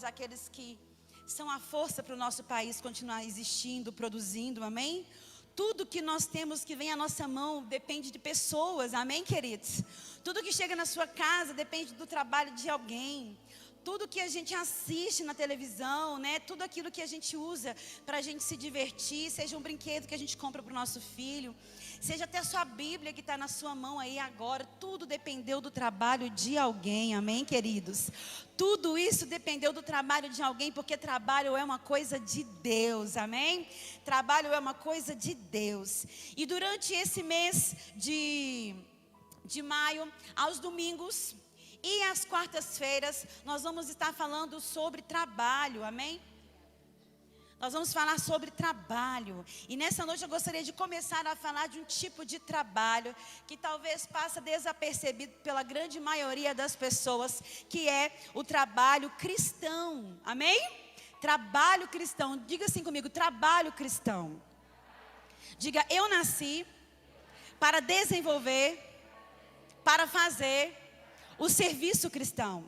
aqueles que são a força para o nosso país continuar existindo, produzindo, amém? Tudo que nós temos que vem à nossa mão depende de pessoas, amém, queridos? Tudo que chega na sua casa depende do trabalho de alguém. Tudo que a gente assiste na televisão, né? Tudo aquilo que a gente usa para a gente se divertir, seja um brinquedo que a gente compra para o nosso filho, seja até a sua Bíblia que está na sua mão aí agora, tudo dependeu do trabalho de alguém, amém, queridos? Tudo isso dependeu do trabalho de alguém, porque trabalho é uma coisa de Deus, amém? Trabalho é uma coisa de Deus. E durante esse mês de maio, aos domingos e às quartas-feiras, nós vamos estar falando sobre trabalho, amém? Nós vamos falar sobre trabalho. E nessa noite eu gostaria de começar a falar de um tipo de trabalho que talvez passa desapercebido pela grande maioria das pessoas, que é o trabalho cristão, amém? Trabalho cristão, diga assim comigo, trabalho cristão. Diga, eu nasci para desenvolver, para fazer o serviço cristão.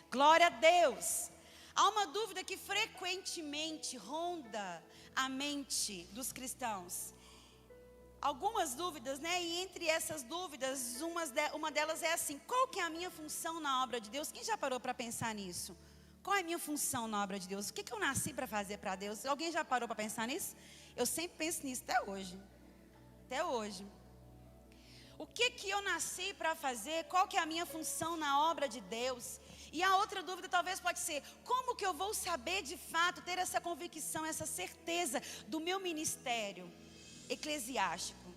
Glória a Deus. Há uma dúvida que frequentemente ronda a mente dos cristãos. Algumas dúvidas, né? E entre essas dúvidas, uma delas é assim: qual que é a minha função na obra de Deus? Quem já parou para pensar nisso? Qual é a minha função na obra de Deus? O que eu nasci para fazer para Deus? Alguém já parou para pensar nisso? Eu sempre penso nisso até hoje. Até hoje. O que eu nasci para fazer? Qual que é a minha função na obra de Deus? E a outra dúvida talvez pode ser: como que eu vou saber de fato, ter essa convicção, essa certeza do meu ministério eclesiástico?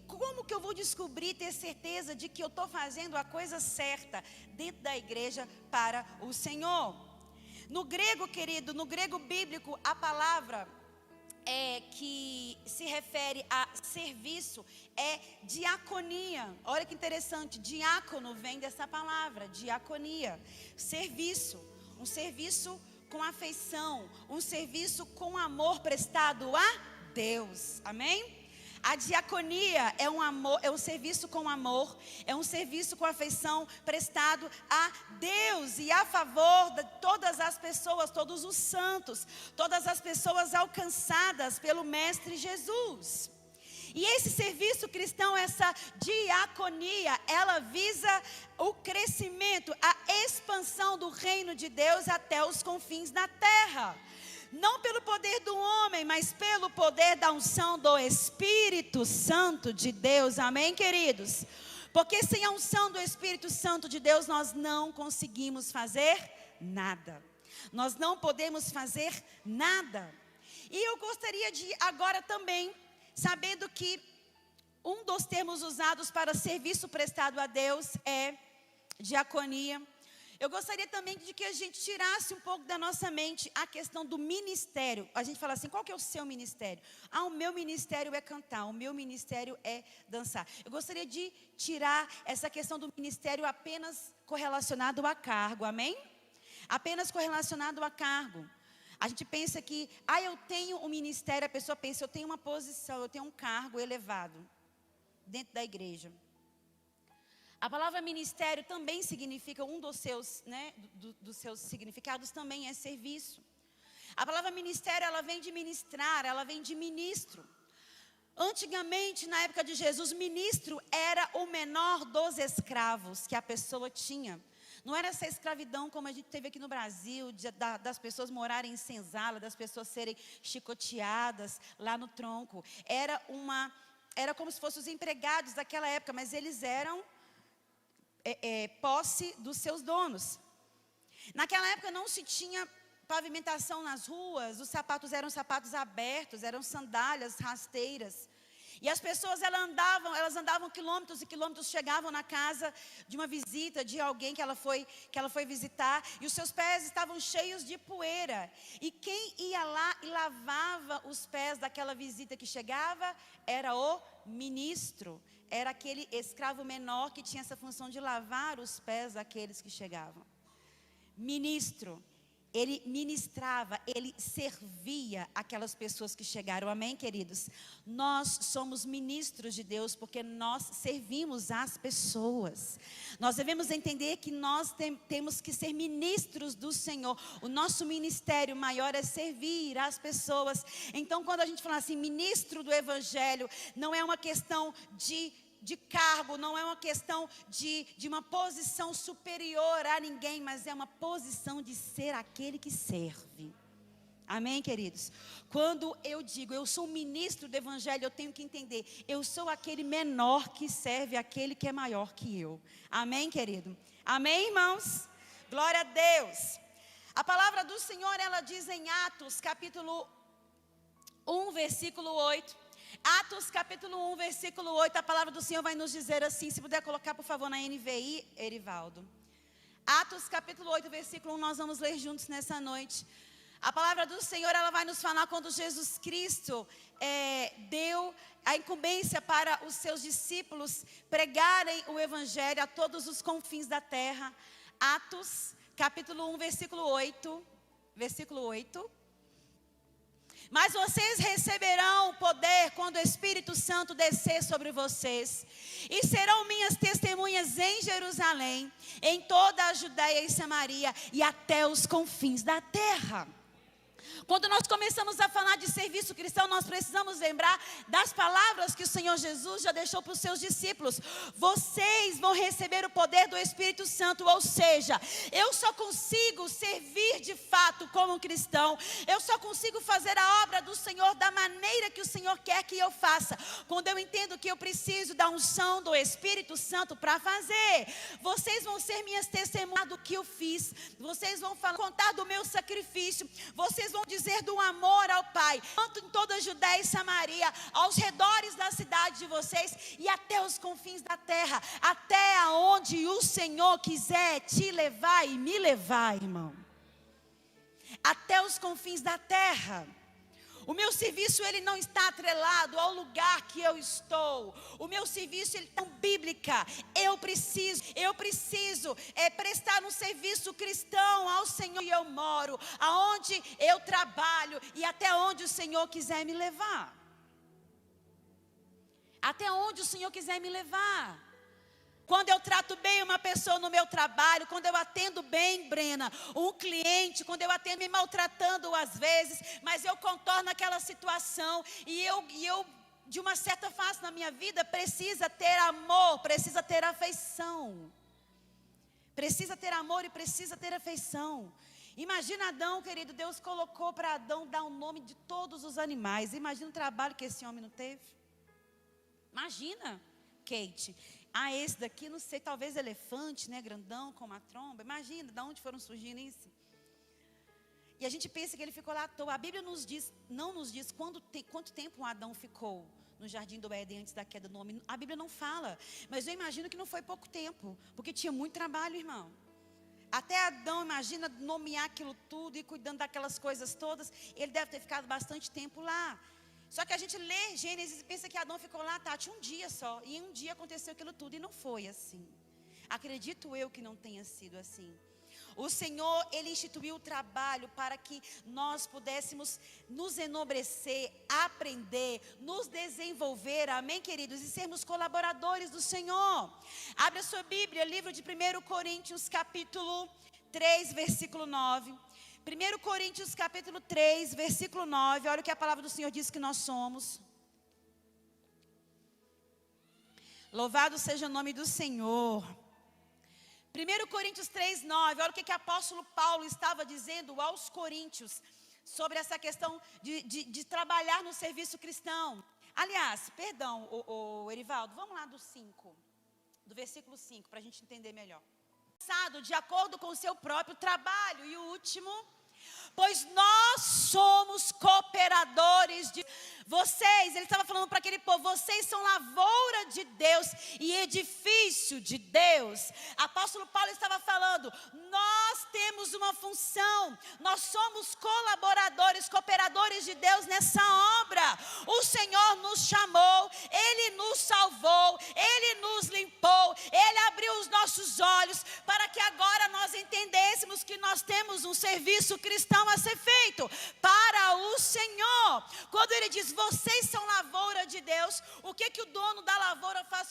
Como que eu vou descobrir, ter certeza de que eu estou fazendo a coisa certa dentro da igreja para o Senhor? No grego, querido, no grego bíblico, a palavra que se refere a serviço é diaconia. Olha que interessante, diácono vem dessa palavra, diaconia. Serviço, um serviço com afeição, um serviço com amor prestado a Deus, amém? A diaconia é um serviço com amor, é um serviço com afeição prestado a Deus e a favor de todas as pessoas, todos os santos, todas as pessoas alcançadas pelo Mestre Jesus. E esse serviço cristão, essa diaconia, ela visa o crescimento, a expansão do reino de Deus até os confins da terra. Não pelo poder do homem, mas pelo poder da unção do Espírito Santo de Deus. Amém, queridos? Porque sem a unção do Espírito Santo de Deus, nós não conseguimos fazer nada. Nós não podemos fazer nada. E eu gostaria de agora também, sabendo que um dos termos usados para serviço prestado a Deus é diaconia, eu gostaria também de que a gente tirasse um pouco da nossa mente a questão do ministério. A gente fala assim: qual que é o seu ministério? O meu ministério é cantar, o meu ministério é dançar. Eu gostaria de tirar essa questão do ministério apenas correlacionado a cargo, amém? Apenas correlacionado a cargo. A gente pensa que, eu tenho um ministério, a pessoa pensa, eu tenho uma posição, eu tenho um cargo elevado dentro da igreja. A palavra ministério também significa, um dos seus, dos seus significados também é serviço. A palavra ministério, ela vem de ministrar, ela vem de ministro. Antigamente, na época de Jesus, ministro era o menor dos escravos que a pessoa tinha. Não era essa escravidão como a gente teve aqui no Brasil, das pessoas morarem em senzala, das pessoas serem chicoteadas lá no tronco. Era como se fossem os empregados daquela época, mas eles eram posse dos seus donos. Naquela época não se tinha pavimentação nas ruas, os sapatos eram sapatos abertos, eram sandálias, rasteiras. E as pessoas elas andavam quilômetros e quilômetros, chegavam na casa de uma visita, de alguém que ela foi visitar, e os seus pés estavam cheios de poeira. E quem ia lá e lavava os pés daquela visita que chegava era o ministro. Era aquele escravo menor que tinha essa função de lavar os pés daqueles que chegavam. Ministro. ele ministrava, ele servia aquelas pessoas que chegaram. Amém, queridos? Nós somos ministros de Deus porque nós servimos as pessoas. Nós devemos entender que nós temos que ser ministros do Senhor. O nosso ministério maior é servir as pessoas. Então, quando a gente fala assim, ministro do Evangelho, não é uma questão de cargo, não é uma questão de uma posição superior a ninguém, mas é uma posição de ser aquele que serve. Amém, queridos? Quando eu digo, eu sou ministro do Evangelho, eu tenho que entender, eu sou aquele menor que serve aquele que é maior que eu. Amém, querido? Amém, irmãos? Glória a Deus. A palavra do Senhor, ela diz em Atos, capítulo 1, versículo 8. Atos capítulo 1, versículo 8, a palavra do Senhor vai nos dizer assim, se puder colocar por favor na NVI, Erivaldo. Atos capítulo 8, versículo 1, nós vamos ler juntos nessa noite. A palavra do Senhor, ela vai nos falar quando Jesus Cristo deu a incumbência para os seus discípulos pregarem o Evangelho a todos os confins da terra. Atos capítulo 1, versículo 8, Mas vocês receberão poder quando o Espírito Santo descer sobre vocês. E serão minhas testemunhas em Jerusalém, em toda a Judéia e Samaria e até os confins da terra. Quando nós começamos a falar de serviço cristão, nós precisamos lembrar das palavras que o Senhor Jesus já deixou para os seus discípulos. Vocês vão receber o poder do Espírito Santo, ou seja, eu só consigo servir de fato como um cristão, eu só consigo fazer a obra do Senhor da maneira que o Senhor quer que eu faça, quando eu entendo que eu preciso da unção do Espírito Santo para fazer. Vocês vão ser minhas testemunhas do que eu fiz, vocês vão contar do meu sacrifício, vocês vão dizer do amor ao Pai, tanto em toda a Judéia e Samaria, aos redores da cidade de vocês e até os confins da terra, até aonde o Senhor quiser te levar e me levar, irmão. Até os confins da terra. O meu serviço, ele não está atrelado ao lugar que eu estou. O meu serviço, ele está bíblica. Eu preciso prestar um serviço cristão ao Senhor. E eu moro, aonde eu trabalho e até onde o Senhor quiser me levar. Até onde o Senhor quiser me levar. Quando eu trato bem uma pessoa no meu trabalho, quando eu atendo bem, Brena, um cliente, quando eu atendo me maltratando às vezes, mas eu contorno aquela situação e eu de uma certa fase na minha vida, precisa ter amor, precisa ter afeição. Precisa ter amor e precisa ter afeição. Imagina Adão, querido, Deus colocou para Adão dar o nome de todos os animais. Imagina o trabalho que esse homem não teve. Imagina, Kate. Esse daqui, não sei, talvez elefante, né, grandão, com uma tromba. Imagina, de onde foram surgindo isso? E a gente pensa que ele ficou lá à toa. A Bíblia não nos diz quanto tempo Adão ficou no jardim do Éden antes da queda do homem. A Bíblia não fala, mas eu imagino que não foi pouco tempo, porque tinha muito trabalho, irmão. Até Adão, imagina, nomear aquilo tudo e cuidando daquelas coisas todas. Ele deve ter ficado bastante tempo lá. Só que a gente lê Gênesis e pensa que Adão ficou lá, Tati, um dia só. E em um dia aconteceu aquilo tudo e não foi assim. Acredito eu que não tenha sido assim. O Senhor, Ele instituiu o trabalho para que nós pudéssemos nos enobrecer, aprender, nos desenvolver, amém, queridos? E sermos colaboradores do Senhor. Abre a sua Bíblia, livro de 1 Coríntios, capítulo 3, versículo 9. 1 Coríntios capítulo 3, versículo 9, olha o que a palavra do Senhor diz que nós somos. Louvado seja o nome do Senhor. 1 Coríntios 3, 9, olha o que o apóstolo Paulo estava dizendo aos coríntios sobre essa questão de trabalhar no serviço cristão. Aliás, perdão, Erivaldo, vamos lá do versículo 5, para a gente entender melhor. De acordo com o seu próprio trabalho. E o último, pois nós somos cooperadores de vocês. Ele estava falando para aquele povo, vocês são lavoura de Deus e edifício de Deus. Apóstolo Paulo estava falando, nós temos uma função, nós somos colaboradores, cooperadores de Deus nessa obra. O Senhor nos chamou, Ele nos salvou, Ele nos limpou, Ele abriu os nossos nossos olhos, para que agora nós entendêssemos que nós temos um serviço cristão a ser feito para o Senhor. Quando ele diz, vocês são lavoura de Deus, o que o dono da lavoura faz?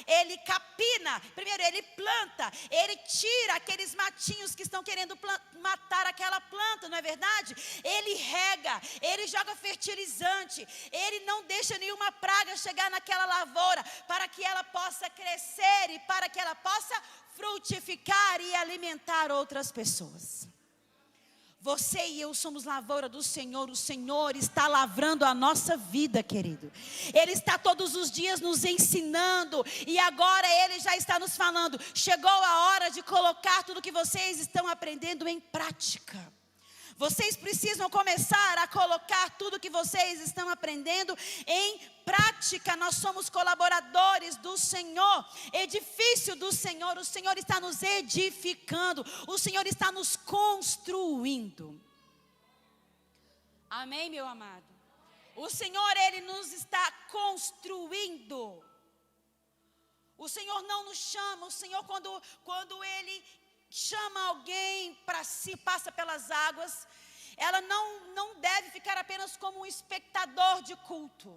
Ele capina, primeiro ele planta, ele tira aqueles matinhos que estão querendo matar aquela planta, não é verdade? Ele rega, ele joga fertilizante, ele não deixa nenhuma praga chegar naquela lavoura, para que ela possa crescer e para que ela possa frutificar e alimentar outras pessoas. Você e eu somos lavoura do Senhor. O Senhor está lavrando a nossa vida, querido. Ele está todos os dias nos ensinando. E agora Ele já está nos falando. Chegou a hora de colocar tudo que vocês estão aprendendo em prática. Vocês precisam começar a colocar tudo que vocês estão aprendendo em prática. Nós somos colaboradores do Senhor, edifício do Senhor. O Senhor está nos edificando, o Senhor está nos construindo. Amém, meu amado? O Senhor, Ele nos está construindo. O Senhor não nos chama. O Senhor, quando Ele chama alguém para si, passa pelas águas, ela não deve ficar apenas como um espectador de culto.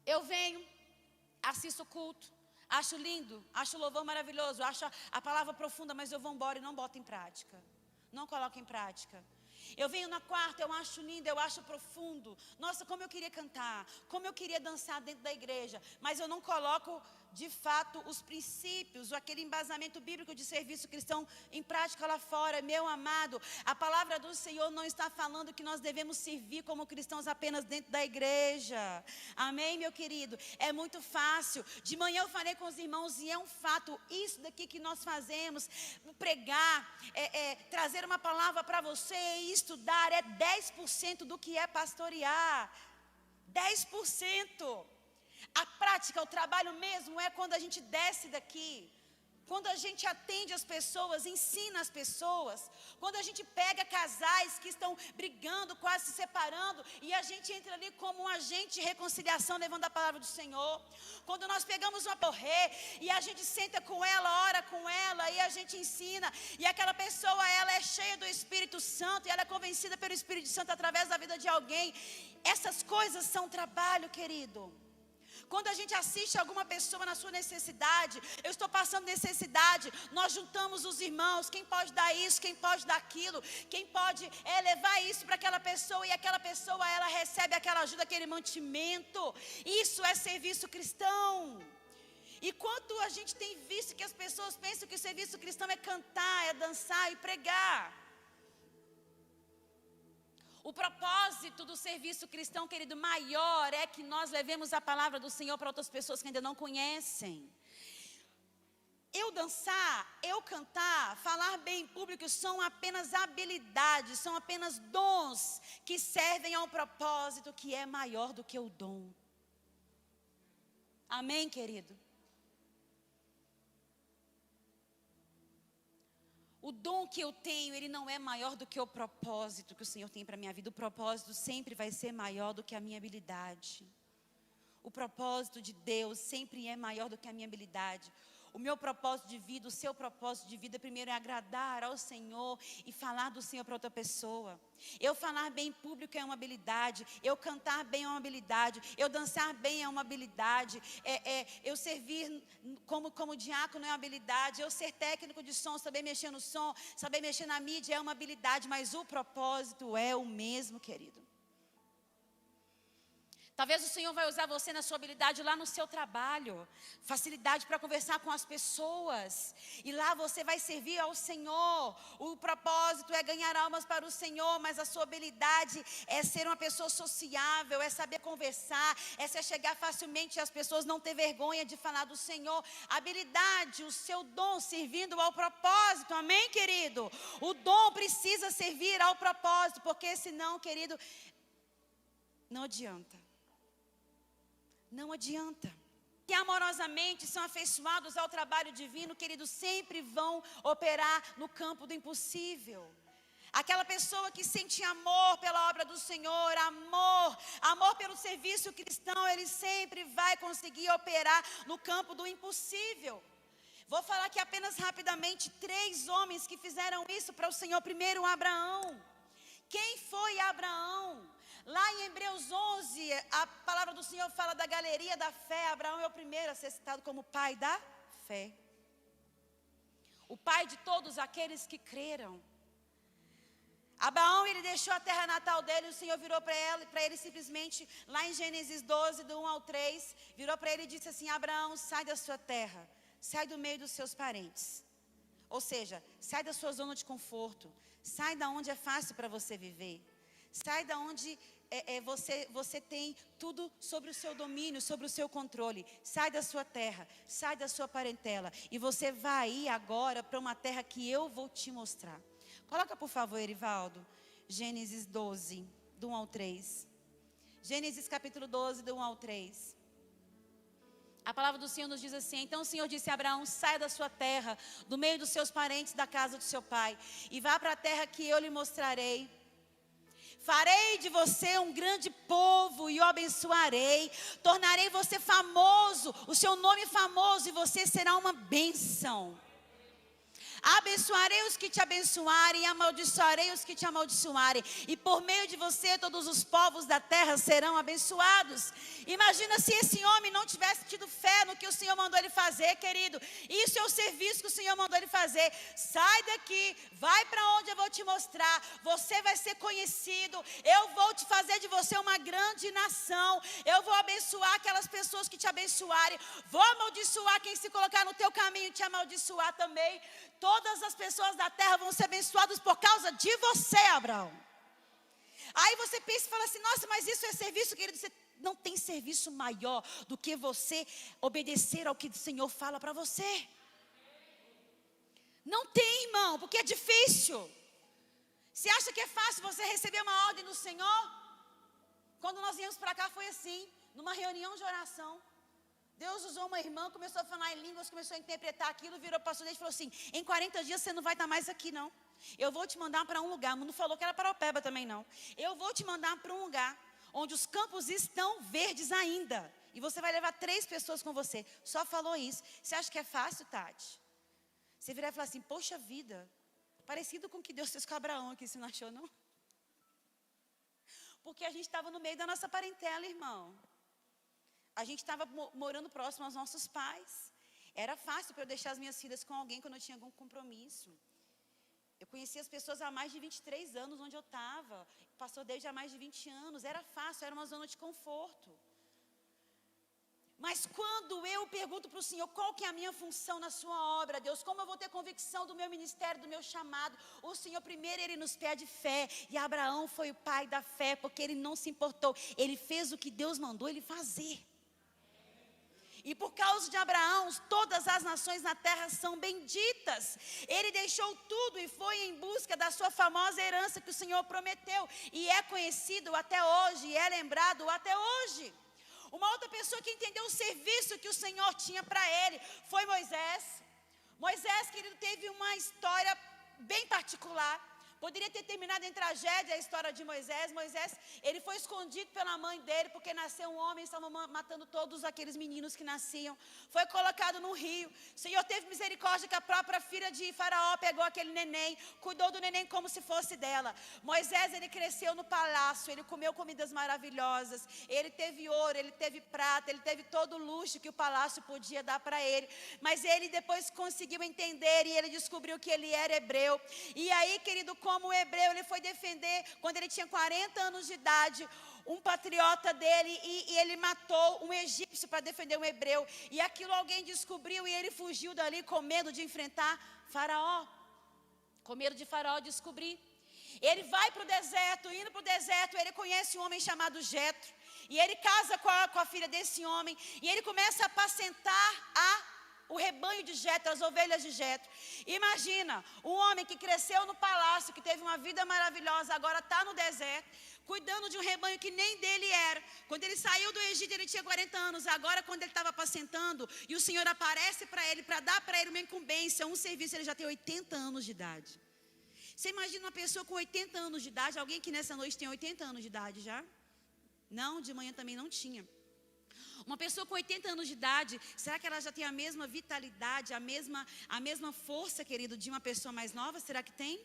Eu venho, assisto o culto, acho lindo, acho o louvor maravilhoso, acho a palavra profunda, mas eu vou embora e não boto em prática. Não coloco em prática. Eu venho na quarta, eu acho lindo, eu acho profundo. Nossa, como eu queria cantar, como eu queria dançar dentro da igreja, mas eu não coloco de fato os princípios, aquele embasamento bíblico de serviço cristão em prática lá fora. Meu amado, a palavra do Senhor não está falando que nós devemos servir como cristãos apenas dentro da igreja. Amém, meu querido? É muito fácil. De manhã eu falei com os irmãos e é um fato, isso daqui que nós fazemos, pregar, trazer uma palavra para você e estudar, é 10% do que é pastorear. 10%. A prática, o trabalho mesmo é quando a gente desce daqui, quando a gente atende as pessoas, ensina as pessoas, quando a gente pega casais que estão brigando, quase se separando, e a gente entra ali como um agente de reconciliação, levando a palavra do Senhor. Quando nós pegamos uma porrê e a gente senta com ela, ora com ela, e a gente ensina, e aquela pessoa, ela é cheia do Espírito Santo, e ela é convencida pelo Espírito Santo através da vida de alguém. Essas coisas são trabalho, querido. Quando a gente assiste alguma pessoa na sua necessidade, eu estou passando necessidade, nós juntamos os irmãos, quem pode dar isso, quem pode dar aquilo, quem pode levar isso para aquela pessoa, e aquela pessoa, ela recebe aquela ajuda, aquele mantimento. Isso é serviço cristão. E quanto a gente tem visto que as pessoas pensam que o serviço cristão é cantar, é dançar e pregar. O propósito do serviço cristão, querido, maior é que nós levemos a palavra do Senhor para outras pessoas que ainda não conhecem. Eu dançar, eu cantar, falar bem em público são apenas habilidades, são apenas dons que servem a um propósito que é maior do que o dom. Amém, querido? O dom que eu tenho, ele não é maior do que o propósito que o Senhor tem para a minha vida. O propósito sempre vai ser maior do que a minha habilidade. O propósito de Deus sempre é maior do que a minha habilidade. O meu propósito de vida, o seu propósito de vida, primeiro é agradar ao Senhor e falar do Senhor para outra pessoa. Eu falar bem em público é uma habilidade, eu cantar bem é uma habilidade, eu dançar bem é uma habilidade, eu servir como diácono é uma habilidade, eu ser técnico de som, saber mexer no som, saber mexer na mídia é uma habilidade, mas o propósito é o mesmo, querido. Talvez o Senhor vai usar você na sua habilidade lá no seu trabalho, facilidade para conversar com as pessoas, e lá você vai servir ao Senhor. O propósito é ganhar almas para o Senhor, mas a sua habilidade é ser uma pessoa sociável, é saber conversar, é se chegar facilmente às pessoas, não ter vergonha de falar do Senhor. A habilidade, o seu dom servindo ao propósito, amém, querido? O dom precisa servir ao propósito, porque senão, querido, não adianta. Não adianta. Que amorosamente são afeiçoados ao trabalho divino, queridos, sempre vão operar no campo do impossível. Aquela pessoa que sente amor pela obra do Senhor, amor pelo serviço cristão, ele sempre vai conseguir operar no campo do impossível. Vou falar aqui apenas rapidamente 3 homens que fizeram isso para o Senhor. Primeiro, Abraão. Quem foi Abraão? Lá em Hebreus 11, a palavra do Senhor fala da galeria da fé. Abraão é o primeiro a ser citado como pai da fé. O pai de todos aqueles que creram. Abraão, ele deixou a terra natal dele, o Senhor virou para ele simplesmente, lá em Gênesis 12, do 1 ao 3, virou para ele e disse assim: Abraão, sai da sua terra, sai do meio dos seus parentes. Ou seja, sai da sua zona de conforto, sai da onde é fácil para você viver, sai da onde você tem tudo sobre o seu domínio, sobre o seu controle. Sai da sua terra, sai da sua parentela, e você vai ir agora para uma terra que eu vou te mostrar. Coloca por favor, Erivaldo, Gênesis 12, do 1 ao 3. Gênesis capítulo 12, do 1 ao 3. A palavra do Senhor nos diz assim: então o Senhor disse a Abraão: saia da sua terra, do meio dos seus parentes, da casa do seu pai, e vá para a terra que eu lhe mostrarei. Farei de você um grande povo e o abençoarei. Tornarei você famoso, o seu nome famoso, e você será uma bênção. Abençoarei os que te abençoarem, e amaldiçoarei os que te amaldiçoarem, e por meio de você todos os povos da terra serão abençoados. Imagina se esse homem não tivesse tido fé no que o Senhor mandou ele fazer, querido. Isso é o serviço que o Senhor mandou ele fazer. Sai daqui, vai para onde eu vou te mostrar. Você vai ser conhecido. Eu vou te fazer de você uma grande nação. Eu vou abençoar aquelas pessoas que te abençoarem. Vou amaldiçoar quem se colocar no teu caminho e te amaldiçoar também. Todas as pessoas da terra vão ser abençoadas por causa de você, Abraão. Aí você pensa e fala assim: nossa, mas isso é serviço, querido. Você não tem serviço maior do que você obedecer ao que o Senhor fala para você. Não tem, irmão, porque é difícil. Você acha que é fácil você receber uma ordem do Senhor? Quando nós viemos para cá foi assim, numa reunião de oração. Deus usou uma irmã, começou a falar em línguas, começou a interpretar aquilo, virou para o pastor e falou assim: em 40 dias você não vai estar mais aqui não. Eu vou te mandar para um lugar. Não falou que era para Opeba também não. Eu vou te mandar para um lugar onde os campos estão verdes ainda. E você vai levar 3 pessoas com você. Só falou isso. Você acha que é fácil, Tati? Você virar e falar assim: poxa vida, parecido com o que Deus fez com Abraão aqui, você não achou não? Porque a gente estava no meio da nossa parentela, irmão. A gente estava morando próximo aos nossos pais. Era fácil para eu deixar as minhas filhas com alguém quando eu tinha algum compromisso. Eu conhecia as pessoas há mais de 23 anos onde eu estava. Passou desde há mais de 20 anos. Era fácil, era uma zona de conforto. Mas quando eu pergunto para o Senhor qual que é a minha função na sua obra, Deus, como eu vou ter convicção do meu ministério, do meu chamado, o Senhor primeiro ele nos pede fé. E Abraão foi o pai da fé, porque ele não se importou. Ele fez o que Deus mandou ele fazer. E por causa de Abraão, todas as nações na terra são benditas. Ele deixou tudo e foi em busca da sua famosa herança que o Senhor prometeu. E é conhecido até hoje, e é lembrado até hoje. Uma outra pessoa que entendeu o serviço que o Senhor tinha para ele foi Moisés. Moisés, querido, teve uma história bem particular. Poderia ter terminado em tragédia a história de Moisés. Moisés, ele foi escondido pela mãe dele, porque nasceu um homem e estavam matando todos aqueles meninos que nasciam. Foi colocado no rio. O Senhor teve misericórdia que a própria filha de Faraó pegou aquele neném, cuidou do neném como se fosse dela. Moisés, ele cresceu no palácio, ele comeu comidas maravilhosas, ele teve ouro, ele teve prata, ele teve todo o luxo que o palácio podia dar para ele. Mas ele depois conseguiu entender e ele descobriu que ele era hebreu. E aí, querido, como hebreu, ele foi defender, quando ele tinha 40 anos de idade, um patriota dele, e ele matou um egípcio para defender um hebreu, e aquilo alguém descobriu, e ele fugiu dali com medo de enfrentar Faraó, com medo de Faraó descobrir. Ele vai para o deserto, indo para o deserto, ele conhece um homem chamado Jetro, e ele casa com a filha desse homem, e ele começa a apacentar o rebanho de Jetro, as ovelhas de Jetro. Imagina, um homem que cresceu no palácio, que teve uma vida maravilhosa, agora está no deserto, cuidando de um rebanho que nem dele era. Quando ele saiu do Egito, ele tinha 40 anos. Agora, quando ele estava apacentando, e o Senhor aparece para ele, para dar para ele uma incumbência, um serviço, ele já tem 80 anos de idade. Você imagina uma pessoa com 80 anos de idade, alguém que nessa noite tem 80 anos de idade já? Não, de manhã também não tinha. Uma pessoa com 80 anos de idade, será que ela já tem a mesma vitalidade, a mesma força, querido, de uma pessoa mais nova? Será que tem?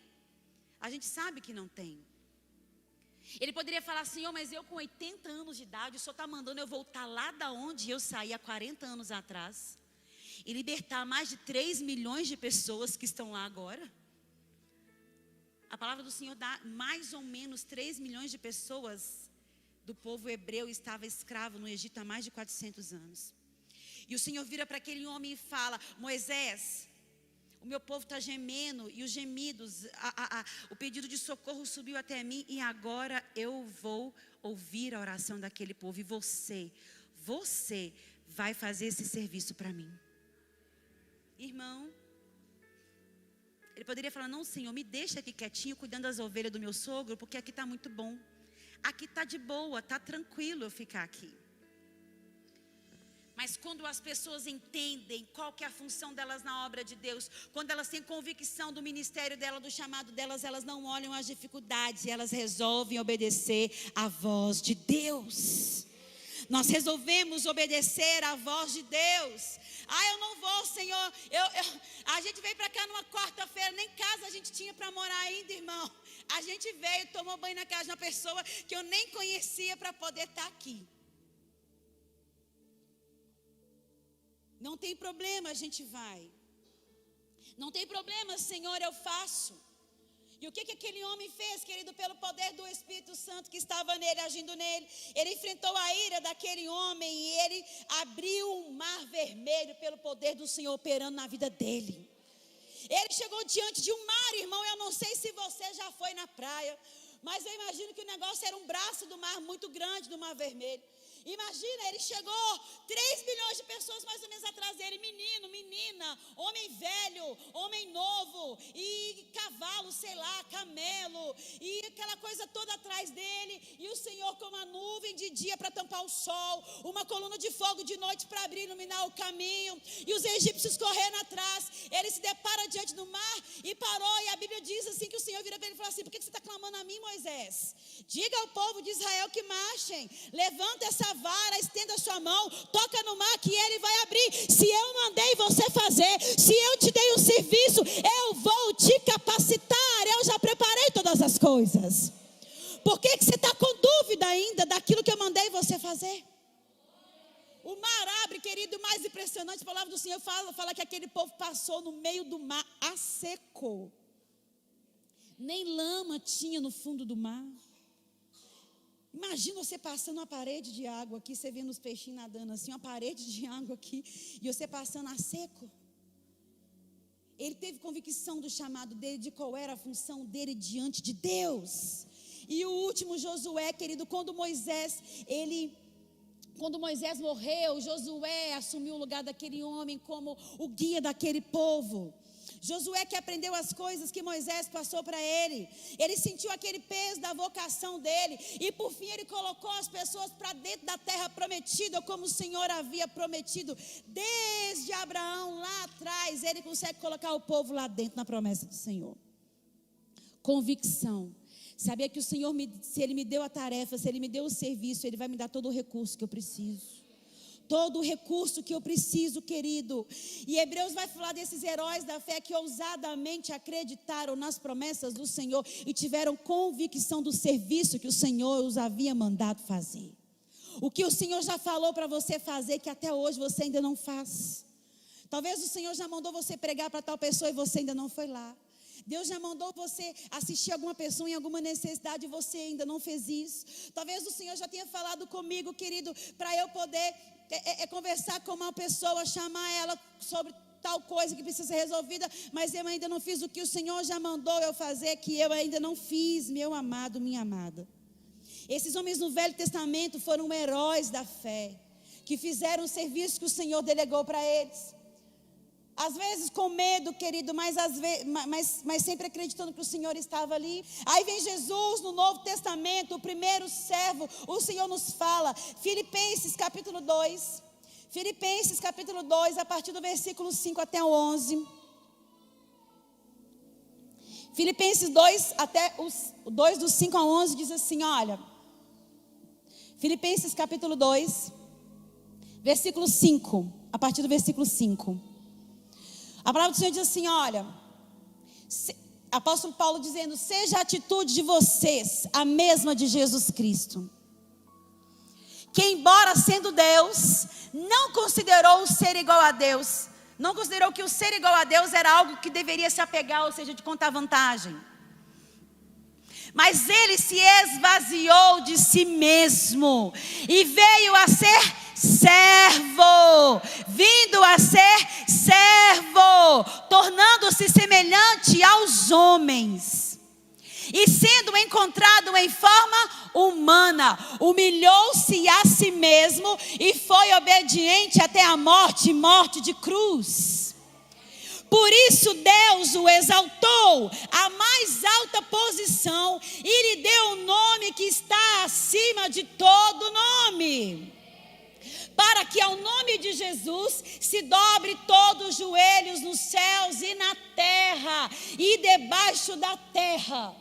A gente sabe que não tem. Ele poderia falar, Senhor, mas eu com 80 anos de idade, o Senhor está mandando eu voltar lá da onde eu saí há 40 anos atrás e libertar mais de 3 milhões de pessoas que estão lá agora? A palavra do Senhor dá mais ou menos 3 milhões de pessoas do povo hebreu estava escravo no Egito há mais de 400 anos. E o Senhor vira para aquele homem e fala, Moisés, o meu povo está gemendo e os gemidos, o pedido de socorro subiu até mim e agora eu vou ouvir a oração daquele povo. E você vai fazer esse serviço para mim. Irmão, ele poderia falar, não, Senhor, me deixa aqui quietinho cuidando das ovelhas do meu sogro, porque aqui está muito bom. Aqui está de boa, está tranquilo eu ficar aqui. Mas quando as pessoas entendem qual que é a função delas na obra de Deus, quando elas têm convicção do ministério dela, do chamado delas, elas não olham as dificuldades, elas resolvem obedecer à voz de Deus. Nós resolvemos obedecer à voz de Deus. Eu não vou, Senhor. A gente veio para cá numa quarta-feira, nem casa a gente tinha para morar ainda, irmão. A gente veio, tomou banho na casa de uma pessoa que eu nem conhecia para poder estar aqui. Não tem problema, a gente vai. Não tem problema, Senhor, eu faço. E o que aquele homem fez, querido? Pelo poder do Espírito Santo que estava nele, agindo nele, ele enfrentou a ira daquele homem e ele abriu um mar vermelho pelo poder do Senhor operando na vida dele. Ele chegou diante de um mar, irmão. Eu não sei se você já foi na praia, mas eu imagino que o negócio era um braço do mar muito grande, do mar vermelho. Imagina, ele chegou 3 milhões de pessoas mais ou menos atrás dele, menino, menina, homem velho, homem novo, e cavalo, sei lá, camelo, e aquela coisa toda atrás dele, e o Senhor com uma nuvem de dia para tampar o sol, uma coluna de fogo de noite para abrir e iluminar o caminho, e os egípcios correndo atrás. Ele se depara diante do mar e parou, e a Bíblia diz assim que o Senhor vira para ele e fala assim, por que você está clamando a mim, Moisés? Diga ao povo de Israel que marchem, levanta essa vara, estenda a sua mão, toca no mar que ele vai abrir. Se eu mandei você fazer, se eu te dei um serviço, eu vou te capacitar, eu já preparei todas as coisas. Por que você está com dúvida ainda daquilo que eu mandei você fazer? O mar abre, querido, o mais impressionante, a palavra do Senhor fala que aquele povo passou no meio do mar a seco. Nem lama tinha no fundo do mar. Imagina você passando uma parede de água aqui, você vendo os peixinhos nadando assim, uma parede de água aqui, e você passando a seco. Ele teve convicção do chamado dele, de qual era a função dele diante de Deus. E o último, Josué, querido, quando Moisés morreu, Josué assumiu o lugar daquele homem como o guia daquele povo. Josué que aprendeu as coisas que Moisés passou para ele. Ele sentiu aquele peso da vocação dele. E por fim ele colocou as pessoas para dentro da terra prometida, como o Senhor havia prometido. Desde Abraão lá atrás, ele consegue colocar o povo lá dentro na promessa do Senhor. Convicção. Sabia que o Senhor, se Ele me deu a tarefa, se Ele me deu o serviço, Ele vai me dar todo o recurso que eu preciso. Todo o recurso que eu preciso, querido. E Hebreus vai falar desses heróis da fé que ousadamente acreditaram nas promessas do Senhor e tiveram convicção do serviço que o Senhor os havia mandado fazer. O que o Senhor já falou para você fazer que até hoje você ainda não faz. Talvez o Senhor já mandou você pregar para tal pessoa e você ainda não foi lá. Deus já mandou você assistir alguma pessoa em alguma necessidade e você ainda não fez isso. Talvez o Senhor já tenha falado comigo, querido, para eu poder conversar com uma pessoa, chamar ela sobre tal coisa que precisa ser resolvida, mas eu ainda não fiz o que o Senhor já mandou eu fazer, que eu ainda não fiz, meu amado, minha amada. Esses homens no Velho Testamento foram heróis da fé, que fizeram o serviço que o Senhor delegou para eles. Às vezes com medo, querido, mas sempre acreditando que o Senhor estava ali. Aí vem Jesus no Novo Testamento, o primeiro servo. O Senhor nos fala, Filipenses capítulo 2. Filipenses capítulo 2, a partir do versículo 5 até o 11. Filipenses 2, até os 2 do 5 a 11 diz assim, olha. Filipenses capítulo 2, versículo 5, a partir do versículo 5. A palavra do Senhor diz assim, olha, apóstolo Paulo dizendo, seja a atitude de vocês a mesma de Jesus Cristo, que embora sendo Deus, não considerou o ser igual a Deus, não considerou que o ser igual a Deus era algo que deveria se apegar, ou seja, de contar vantagem. Mas ele se esvaziou de si mesmo e veio a ser servo, vindo a ser servo, tornando-se semelhante aos homens. E sendo encontrado em forma humana, humilhou-se a si mesmo e foi obediente até a morte, morte de cruz. Por isso Deus o exaltou à mais alta posição e lhe deu um nome que está acima de todo nome, para que ao nome de Jesus se dobre todos os joelhos nos céus e na terra e debaixo da terra,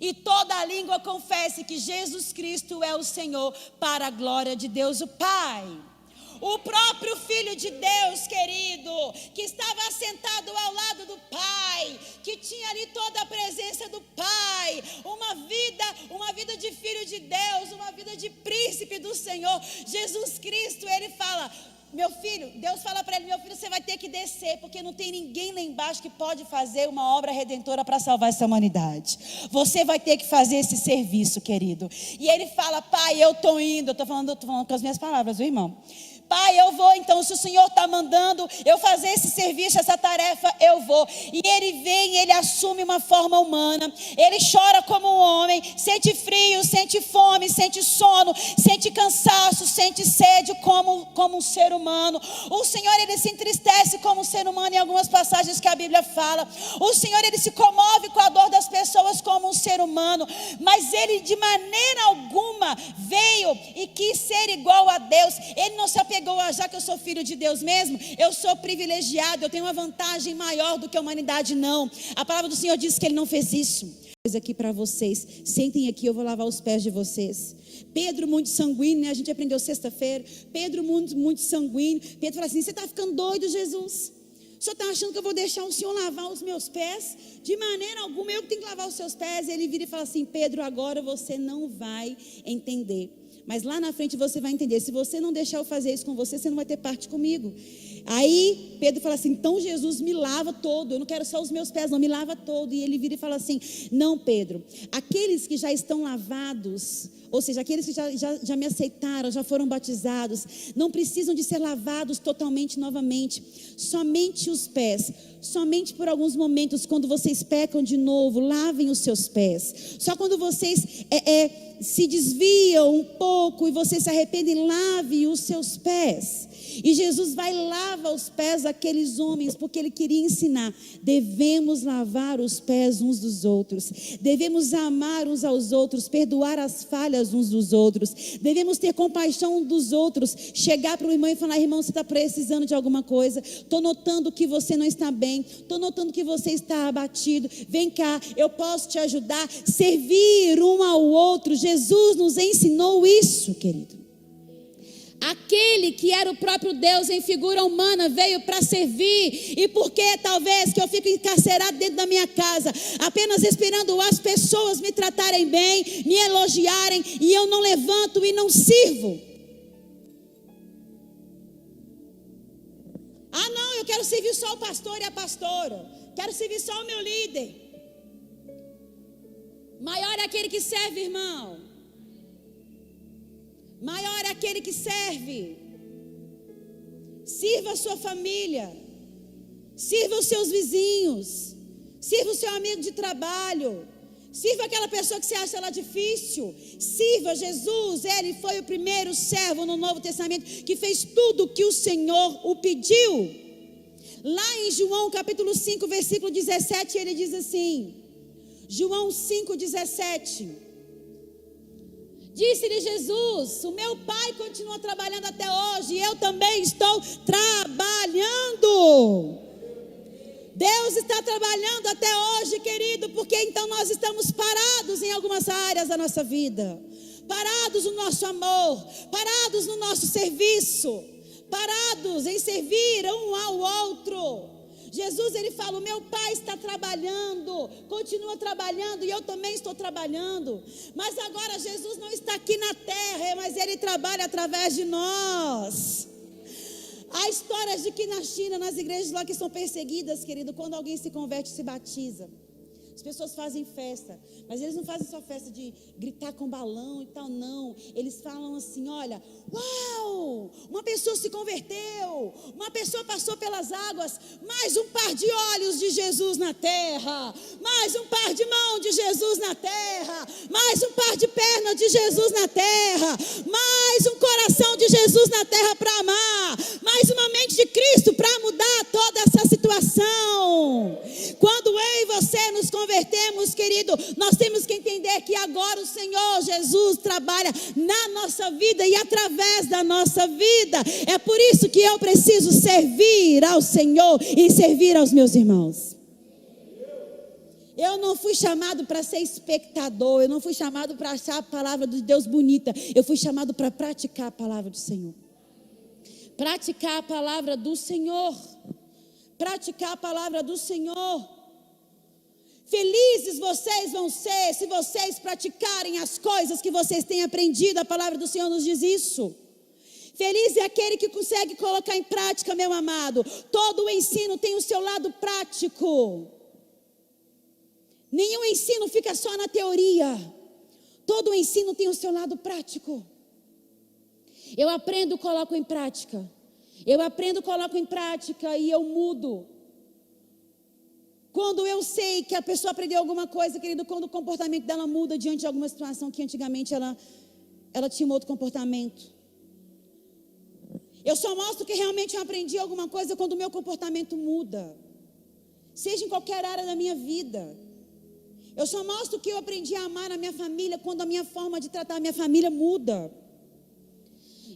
e toda a língua confesse que Jesus Cristo é o Senhor, para a glória de Deus o Pai. O próprio Filho de Deus, querido, que estava assentado ao lado do Pai, que tinha ali toda a presença do Pai, uma vida de Filho de Deus, uma vida de príncipe do Senhor, Jesus Cristo, ele fala, meu filho, Deus fala para ele, meu filho, você vai ter que descer, porque não tem ninguém lá embaixo que pode fazer uma obra redentora para salvar essa humanidade. Você vai ter que fazer esse serviço, querido. E ele fala, pai, eu estou indo, eu estou falando com as minhas palavras, viu, irmão? Pai, eu vou, então, se o Senhor está mandando eu fazer esse serviço, essa tarefa, eu vou. E ele vem, ele assume uma forma humana, ele chora como um homem, sente frio, sente fome, sente sono, sente cansaço, sente sede como um ser humano. O Senhor, ele se entristece como um ser humano em algumas passagens que a Bíblia fala. O Senhor, ele se comove com a dor das pessoas como um ser humano, mas ele de maneira alguma veio e quis ser igual a Deus. Ele não se apegou, já que eu sou filho de Deus mesmo, eu sou privilegiado, eu tenho uma vantagem maior do que a humanidade, não. A palavra do Senhor diz que ele não fez isso. Aqui para vocês, sentem aqui, eu vou lavar os pés de vocês. Pedro muito sanguíneo, né? A gente aprendeu sexta-feira. Pedro muito sanguíneo. Pedro fala assim, você está ficando doido, Jesus? O senhor está achando que eu vou deixar o senhor lavar os meus pés? De maneira alguma, eu que tenho que lavar os seus pés. Ele vira e fala assim, Pedro, agora você não vai entender, mas lá na frente você vai entender. Se você não deixar eu fazer isso com você, você não vai ter parte comigo. Aí Pedro fala assim, então Jesus, me lava todo, eu não quero só os meus pés, não, me lava todo. E ele vira e fala assim, não, Pedro, aqueles que já estão lavados, ou seja, aqueles que já me aceitaram, já foram batizados, não precisam de ser lavados totalmente novamente, somente os pés. Somente por alguns momentos, quando vocês pecam de novo, lavem os seus pés. Só quando vocês se desviam um pouco e vocês se arrependem, lave os seus pés. E Jesus vai e lava os pés daqueles homens, porque ele queria ensinar, devemos lavar os pés uns dos outros, devemos amar uns aos outros, perdoar as falhas uns dos outros, devemos ter compaixão uns dos outros, chegar para o irmão e falar, irmão, você está precisando de alguma coisa, estou notando que você não está bem, estou notando que você está abatido, vem cá, eu posso te ajudar, servir um ao outro. Jesus nos ensinou isso, querido. Aquele que era o próprio Deus em figura humana veio para servir. E por que talvez que eu fico encarcerado dentro da minha casa, apenas esperando as pessoas me tratarem bem, me elogiarem, e eu não levanto e não sirvo? Ah não, eu quero servir só o pastor e a pastora, quero servir só o meu líder. Maior é aquele que serve, irmão. Maior é aquele que serve. Sirva a sua família, sirva os seus vizinhos, sirva o seu amigo de trabalho, sirva aquela pessoa que você acha ela difícil. Sirva Jesus. Ele foi o primeiro servo no Novo Testamento que fez tudo o que o Senhor o pediu. Lá em João capítulo 5 versículo 17, ele diz assim, João 5:17, disse-lhe Jesus, o meu Pai continua trabalhando até hoje, e eu também estou trabalhando. Deus está trabalhando até hoje, querido, porque então nós estamos parados em algumas áreas da nossa vida, parados no nosso amor, parados no nosso serviço, parados em servir um ao outro. Jesus, ele fala, o meu Pai está trabalhando, continua trabalhando e eu também estou trabalhando. Mas agora Jesus não está aqui na terra, mas ele trabalha através de nós. Há histórias de que na China, nas igrejas lá que são perseguidas, querido, quando alguém se converte, se batiza, as pessoas fazem festa, mas eles não fazem só festa de gritar com balão e tal, não. Eles falam assim, olha, uau, uma pessoa se converteu, uma pessoa passou pelas águas, mais um par de olhos de Jesus na terra, mais um par de mão de Jesus na terra, mais um par de pernas de Jesus na terra, mais um coração de Jesus na terra para amar, mais uma mente de Cristo para mudar toda essa situação. Quando eu e você nos convertemos, querido, nós temos que entender que agora o Senhor Jesus trabalha na nossa vida e através da nossa vida. É por isso que eu preciso servir ao Senhor e servir aos meus irmãos. Eu não fui chamado para ser espectador, eu não fui chamado para achar a palavra de Deus bonita, eu fui chamado para praticar a palavra do Senhor. Praticar a palavra do Senhor. Praticar a palavra do Senhor. Felizes vocês vão ser se vocês praticarem as coisas que vocês têm aprendido. A palavra do Senhor nos diz isso. Feliz é aquele que consegue colocar em prática, meu amado. Todo o ensino tem o seu lado prático. Nenhum ensino fica só na teoria. Todo o ensino tem o seu lado prático. Eu aprendo, coloco em prática. Eu aprendo, coloco em prática e eu mudo. Quando eu sei que a pessoa aprendeu alguma coisa, querido, quando o comportamento dela muda diante de alguma situação que antigamente ela tinha um outro comportamento. Eu só mostro que realmente eu aprendi alguma coisa quando o meu comportamento muda. Seja em qualquer área da minha vida. Eu só mostro que eu aprendi a amar a minha família quando a minha forma de tratar a minha família muda.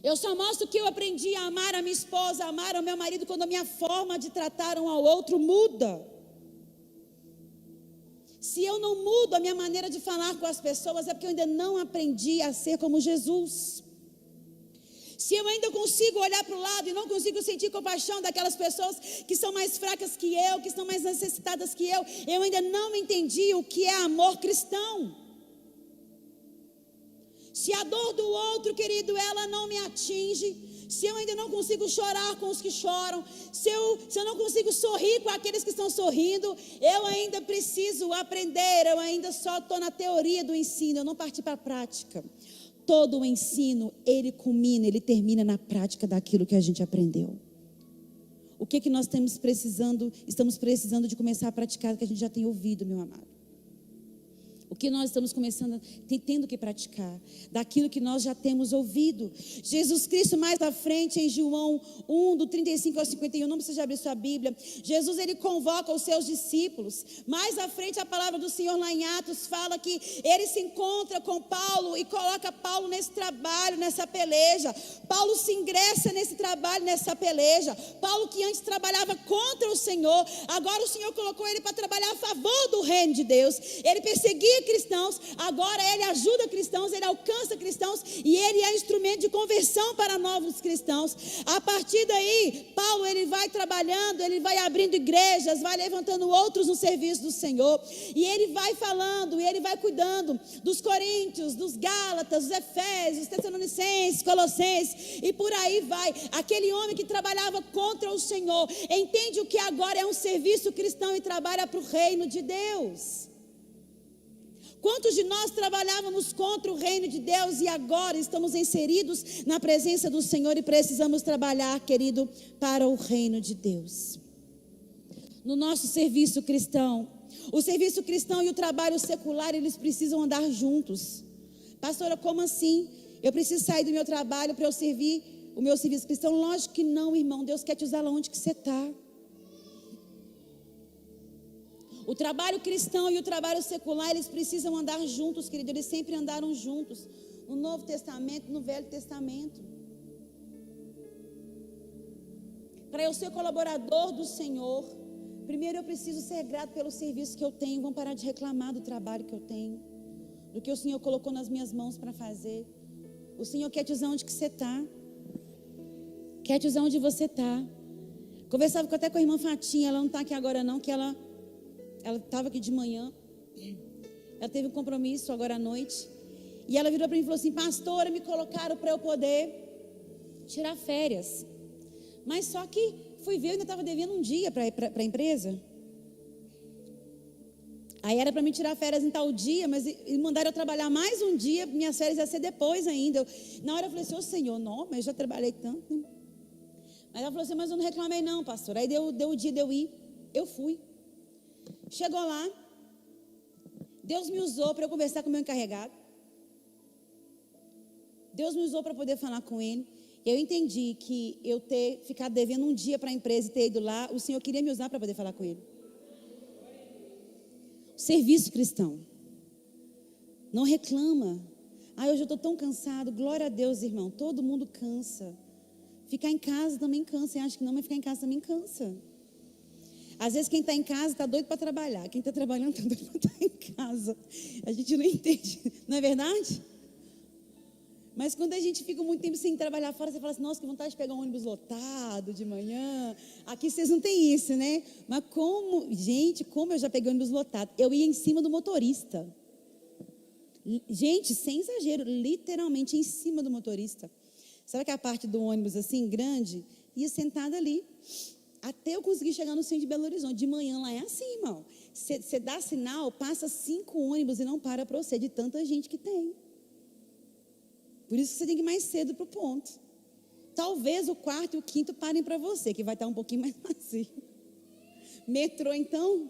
Eu só mostro que eu aprendi a amar a minha esposa, a amar o meu marido quando a minha forma de tratar um ao outro muda. Se eu não mudo a minha maneira de falar com as pessoas, é porque eu ainda não aprendi a ser como Jesus. Se eu ainda consigo olhar para o lado e não consigo sentir compaixão daquelas pessoas que são mais fracas que eu, que estão mais necessitadas que eu ainda não entendi o que é amor cristão. Se a dor do outro, querido, ela não me atinge, se eu ainda não consigo chorar com os que choram, se eu não consigo sorrir com aqueles que estão sorrindo, eu ainda preciso aprender, eu ainda só estou na teoria do ensino, eu não parti para a prática. Todo o ensino, ele culmina, ele termina na prática daquilo que a gente aprendeu. O que nós estamos precisando de começar a praticar, que a gente já tem ouvido, meu amado. O que nós estamos tendo que praticar, daquilo que nós já temos ouvido. Jesus Cristo, mais à frente, em João 1, do 35 ao 51, não precisa abrir sua Bíblia. Jesus, ele convoca os seus discípulos. Mais à frente, a palavra do Senhor lá em Atos fala que ele se encontra com Paulo e coloca Paulo nesse trabalho, nessa peleja. Paulo se ingressa nesse trabalho, nessa peleja. Paulo, que antes trabalhava contra o Senhor, agora o Senhor colocou ele para trabalhar a favor do reino de Deus. Ele perseguia cristãos, agora ele ajuda cristãos, ele alcança cristãos e ele é instrumento de conversão para novos cristãos. A partir daí, Paulo, ele vai trabalhando, ele vai abrindo igrejas, vai levantando outros no serviço do Senhor, e ele vai falando, e ele vai cuidando dos coríntios, dos gálatas, dos efésios, tessalonicenses, colossenses, e por aí vai. Aquele homem que trabalhava contra o Senhor, entende o que agora é um serviço cristão e trabalha para o reino de Deus. Quantos de nós trabalhávamos contra o reino de Deus e agora estamos inseridos na presença do Senhor e precisamos trabalhar, querido, para o reino de Deus? No nosso serviço cristão, o serviço cristão e o trabalho secular, eles precisam andar juntos. Pastora, como assim? Eu preciso sair do meu trabalho para eu servir o meu serviço cristão? Lógico que não, irmão. Deus quer te usar lá onde que você está. O trabalho cristão e o trabalho secular, eles precisam andar juntos, querido. Eles sempre andaram juntos. No Novo Testamento, no Velho Testamento. Para eu ser colaborador do Senhor, primeiro eu preciso ser grato pelo serviço que eu tenho. Vamos parar de reclamar do trabalho que eu tenho. do que o Senhor colocou nas minhas mãos para fazer. O Senhor quer te usar onde que você está. Quer te usar onde você está. Conversava até com a irmã Fatinha, ela não está aqui agora não, que ela estava aqui de manhã. Ela teve um compromisso agora à noite. E ela virou para mim e falou assim: pastora, me colocaram para eu poder tirar férias. Mas só que fui ver, eu ainda estava devendo um dia para a empresa. Aí era para me tirar férias em tal dia, mas mandaram eu trabalhar mais um dia, minhas férias iam ser depois ainda. Na hora eu falei assim: ô Senhor, não, mas eu já trabalhei tanto, né? Mas ela falou assim: mas eu não reclamei não, pastor. Aí deu o dia de eu ir, eu fui. Chegou lá, Deus me usou para eu conversar com o meu encarregado. Deus me usou para poder falar com ele. Eu entendi que eu ter ficado devendo um dia para a empresa e ter ido lá, o Senhor queria me usar para poder falar com ele. Serviço cristão. Não reclama. Hoje eu estou tão cansado. Glória a Deus, irmão. Todo mundo cansa. Ficar em casa também cansa. Você acha que não, mas ficar em casa também cansa. Às vezes quem está em casa está doido para trabalhar. Quem está trabalhando está doido para estar em casa. A gente não entende. Não é verdade? Mas quando a gente fica muito tempo sem trabalhar fora, você fala assim: nossa, que vontade de pegar um ônibus lotado de manhã. Aqui vocês não têm isso, né? Mas como eu já peguei ônibus lotado. Eu ia em cima do motorista. Gente, sem exagero, literalmente em cima do motorista. Sabe que a parte do ônibus assim, grande, ia sentada ali. Até eu conseguir chegar no centro de Belo Horizonte. De manhã lá é assim, irmão. Você dá sinal, passa 5 ônibus e não para você, de tanta gente que tem. Por isso que você tem que ir mais cedo para o ponto. Talvez o 4º e o 5º parem para você, que vai estar um pouquinho mais vazio. Metrô, então,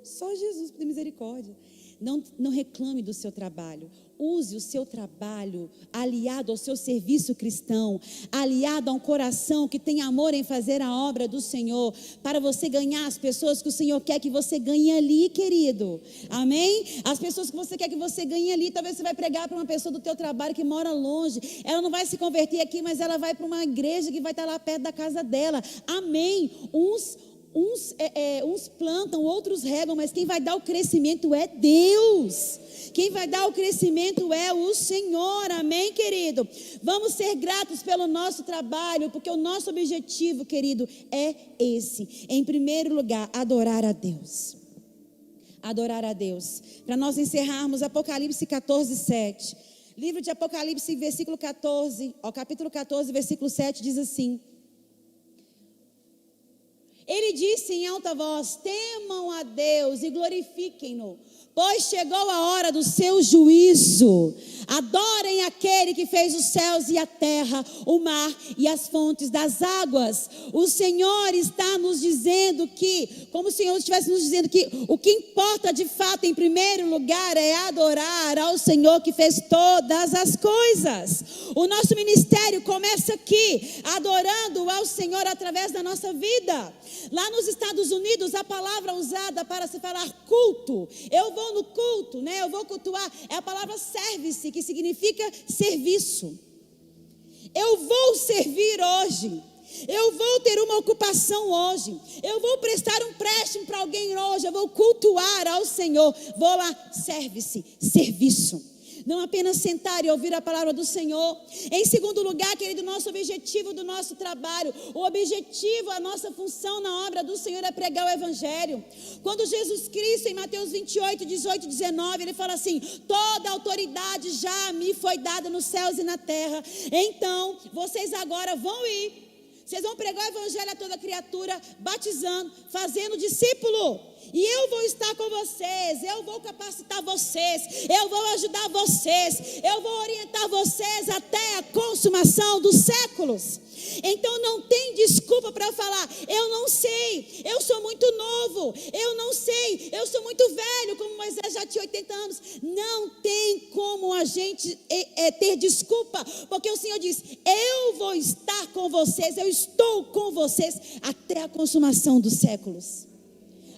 só Jesus por misericórdia. Não reclame do seu trabalho. Use o seu trabalho aliado ao seu serviço cristão, aliado a um coração que tem amor em fazer a obra do Senhor, para você ganhar as pessoas que o Senhor quer que você ganhe ali, querido. Amém? As pessoas que você quer que você ganhe ali. Talvez você vai pregar para uma pessoa do teu trabalho que mora longe. Ela não vai se converter aqui, mas ela vai para uma igreja que vai estar lá perto da casa dela. Amém? Uns plantam, outros regam, mas quem vai dar o crescimento é Deus. Quem vai dar o crescimento é o Senhor. Amém, querido? Vamos ser gratos pelo nosso trabalho, porque o nosso objetivo, querido, é esse. Em primeiro lugar, adorar a Deus. Adorar a Deus. Para nós encerrarmos, Apocalipse 14, 7. Livro de Apocalipse, versículo 14, capítulo 14, versículo 7, diz assim: ele disse em alta voz: temam a Deus e glorifiquem-no, pois chegou a hora do seu juízo. Adorem aquele que fez os céus e a terra, o mar e as fontes das águas. O Senhor está nos dizendo que, como o Senhor estivesse nos dizendo que o que importa de fato em primeiro lugar é adorar ao Senhor que fez todas as coisas. O nosso ministério começa aqui, adorando ao Senhor através da nossa vida. Lá nos Estados Unidos, a palavra usada para se falar culto, eu vou no culto, né? Eu vou cultuar, é a palavra service, que significa serviço. Eu vou servir hoje. Eu vou ter uma ocupação hoje. Eu vou prestar um empréstimo para alguém hoje. Eu vou cultuar ao Senhor. Vou lá, service, serviço. Não apenas sentar e ouvir a palavra do Senhor. Em segundo lugar, querido, nosso objetivo do nosso trabalho, o objetivo, a nossa função na obra do Senhor é pregar o Evangelho. Quando Jesus Cristo, em Mateus 28, 18, 19, ele fala assim: toda autoridade já me foi dada nos céus e na terra. Então, vocês agora vão ir. Vocês vão pregar o Evangelho a toda criatura, batizando, fazendo discípulo. E eu vou estar com vocês, eu vou capacitar vocês, eu vou ajudar vocês, eu vou orientar vocês até a consumação dos séculos. Então não tem desculpa para falar: eu não sei, eu sou muito novo, eu não sei, eu sou muito velho, como Moisés já tinha 80 anos. Não tem como a gente ter desculpa, porque o Senhor diz: eu vou estar com vocês, eu estou com vocês até a consumação dos séculos.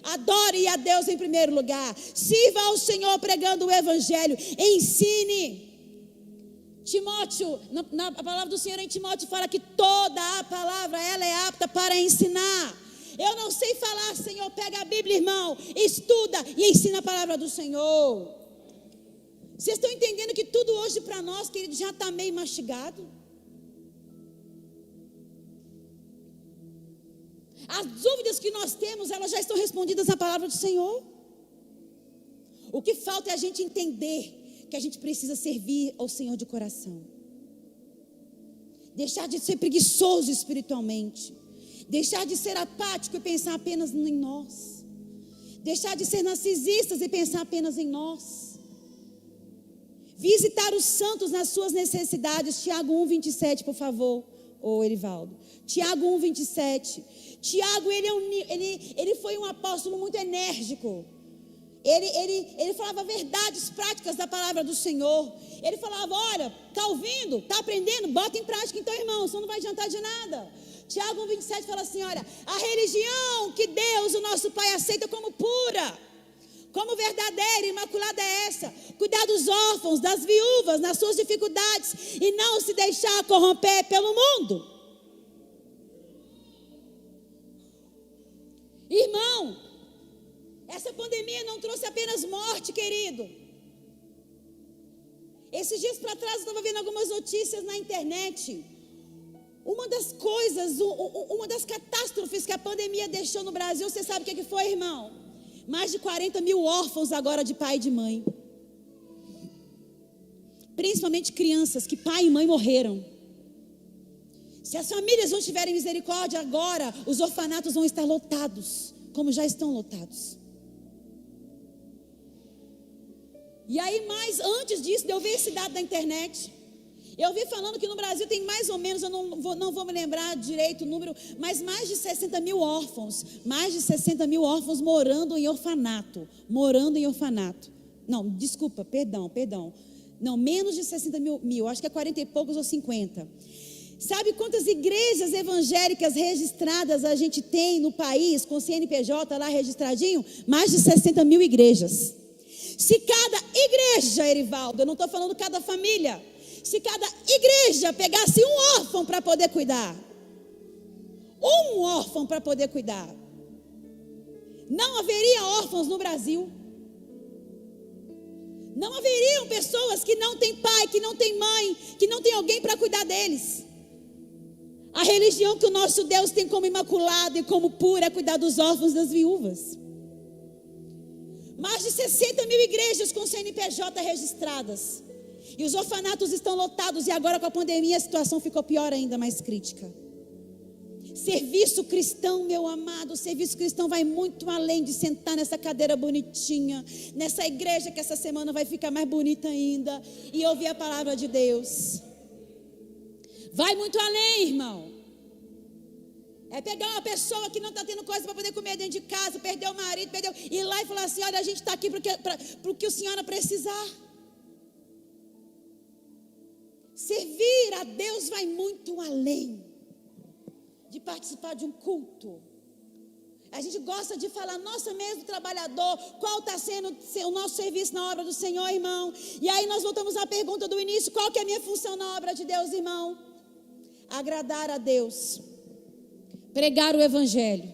Adore a Deus em primeiro lugar. Sirva ao Senhor pregando o Evangelho. Ensine. Timóteo, a palavra do Senhor em Timóteo fala que toda a palavra ela é apta para ensinar. Eu não sei falar, Senhor, pega a Bíblia, irmão, estuda e ensina a palavra do Senhor. Vocês estão entendendo que tudo hoje para nós, querido, já está meio mastigado? As dúvidas que nós temos, elas já estão respondidas na palavra do Senhor. O que falta é a gente entender que a gente precisa servir ao Senhor de coração. Deixar de ser preguiçoso espiritualmente. Deixar de ser apático e pensar apenas em nós. Deixar de ser narcisistas e pensar apenas em nós. Visitar os santos nas suas necessidades. Tiago 1:27, por favor, Erivaldo. Tiago 1:27. Tiago, ele foi um apóstolo muito enérgico. Ele falava verdades práticas da palavra do Senhor. Ele falava, olha, está ouvindo, está aprendendo, bota em prática então, irmão, senão não vai adiantar de nada. Tiago 1:27 fala assim, olha, a religião que Deus, o nosso Pai, aceita como pura, como verdadeira, imaculada é essa: cuidar dos órfãos, das viúvas, nas suas dificuldades, e não se deixar corromper pelo mundo. Irmão, essa pandemia não trouxe apenas morte, querido. Esses dias para trás eu estava vendo algumas notícias na internet. Uma das coisas, uma das catástrofes que a pandemia deixou no Brasil, você sabe o que foi, irmão? Mais de 40 mil órfãos agora de pai e de mãe. Principalmente crianças que pai e mãe morreram. Se as famílias não tiverem misericórdia agora, os orfanatos vão estar lotados, como já estão lotados. E aí, mais antes disso, eu vi esse dado da internet. Eu vi falando que no Brasil tem mais ou menos, eu não vou me lembrar direito o número, mas mais de 60 mil órfãos. Mais de 60 mil órfãos morando em orfanato. Morando em orfanato. Não, desculpa, perdão. Não, menos de 60 mil, acho que é 40 e poucos ou 50. Sabe quantas igrejas evangélicas registradas a gente tem no país, com CNPJ lá registradinho? Mais de 60 mil igrejas. Se cada igreja, Erivaldo, eu não estou falando cada família, se cada igreja pegasse um órfão para poder cuidar, não haveria órfãos no Brasil. Não haveriam pessoas que não têm pai, que não têm mãe, que não têm alguém para cuidar deles. A religião que o nosso Deus tem como imaculada e como pura é cuidar dos órfãos e das viúvas. Mais de 60 mil igrejas com CNPJ registradas. E os orfanatos estão lotados. E agora com a pandemia a situação ficou pior ainda, mais crítica. Serviço cristão, meu amado, o serviço cristão vai muito além de sentar nessa cadeira bonitinha, nessa igreja que essa semana vai ficar mais bonita ainda, e ouvir a palavra de Deus. Vai muito além, irmão. É pegar uma pessoa que não está tendo coisa para poder comer dentro de casa, perdeu o marido, ir lá e falar assim, olha, a gente está aqui para o que a senhora precisar. Servir a Deus vai muito além de participar de um culto. A gente gosta de falar, nossa, mesmo trabalhador, qual está sendo o nosso serviço na obra do Senhor, irmão? E aí nós voltamos à pergunta do início, qual que é a minha função na obra de Deus, irmão? Agradar a Deus, pregar o Evangelho,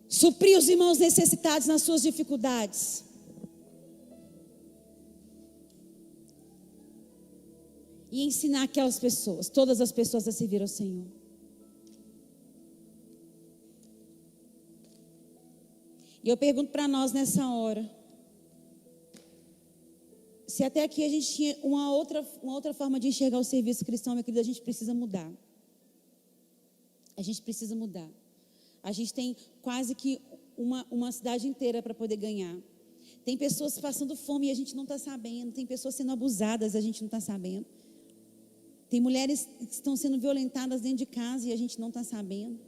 suprir os irmãos necessitados nas suas dificuldades, e ensinar aquelas pessoas, todas as pessoas a servir ao Senhor. E eu pergunto para nós nessa hora, se até aqui a gente tinha uma outra forma de enxergar o serviço cristão, meu querido, a gente precisa mudar. A gente precisa mudar. A gente tem quase que uma cidade inteira para poder ganhar. Tem pessoas passando fome e a gente não está sabendo. Tem pessoas sendo abusadas e a gente não está sabendo. Tem mulheres que estão sendo violentadas dentro de casa e a gente não está sabendo.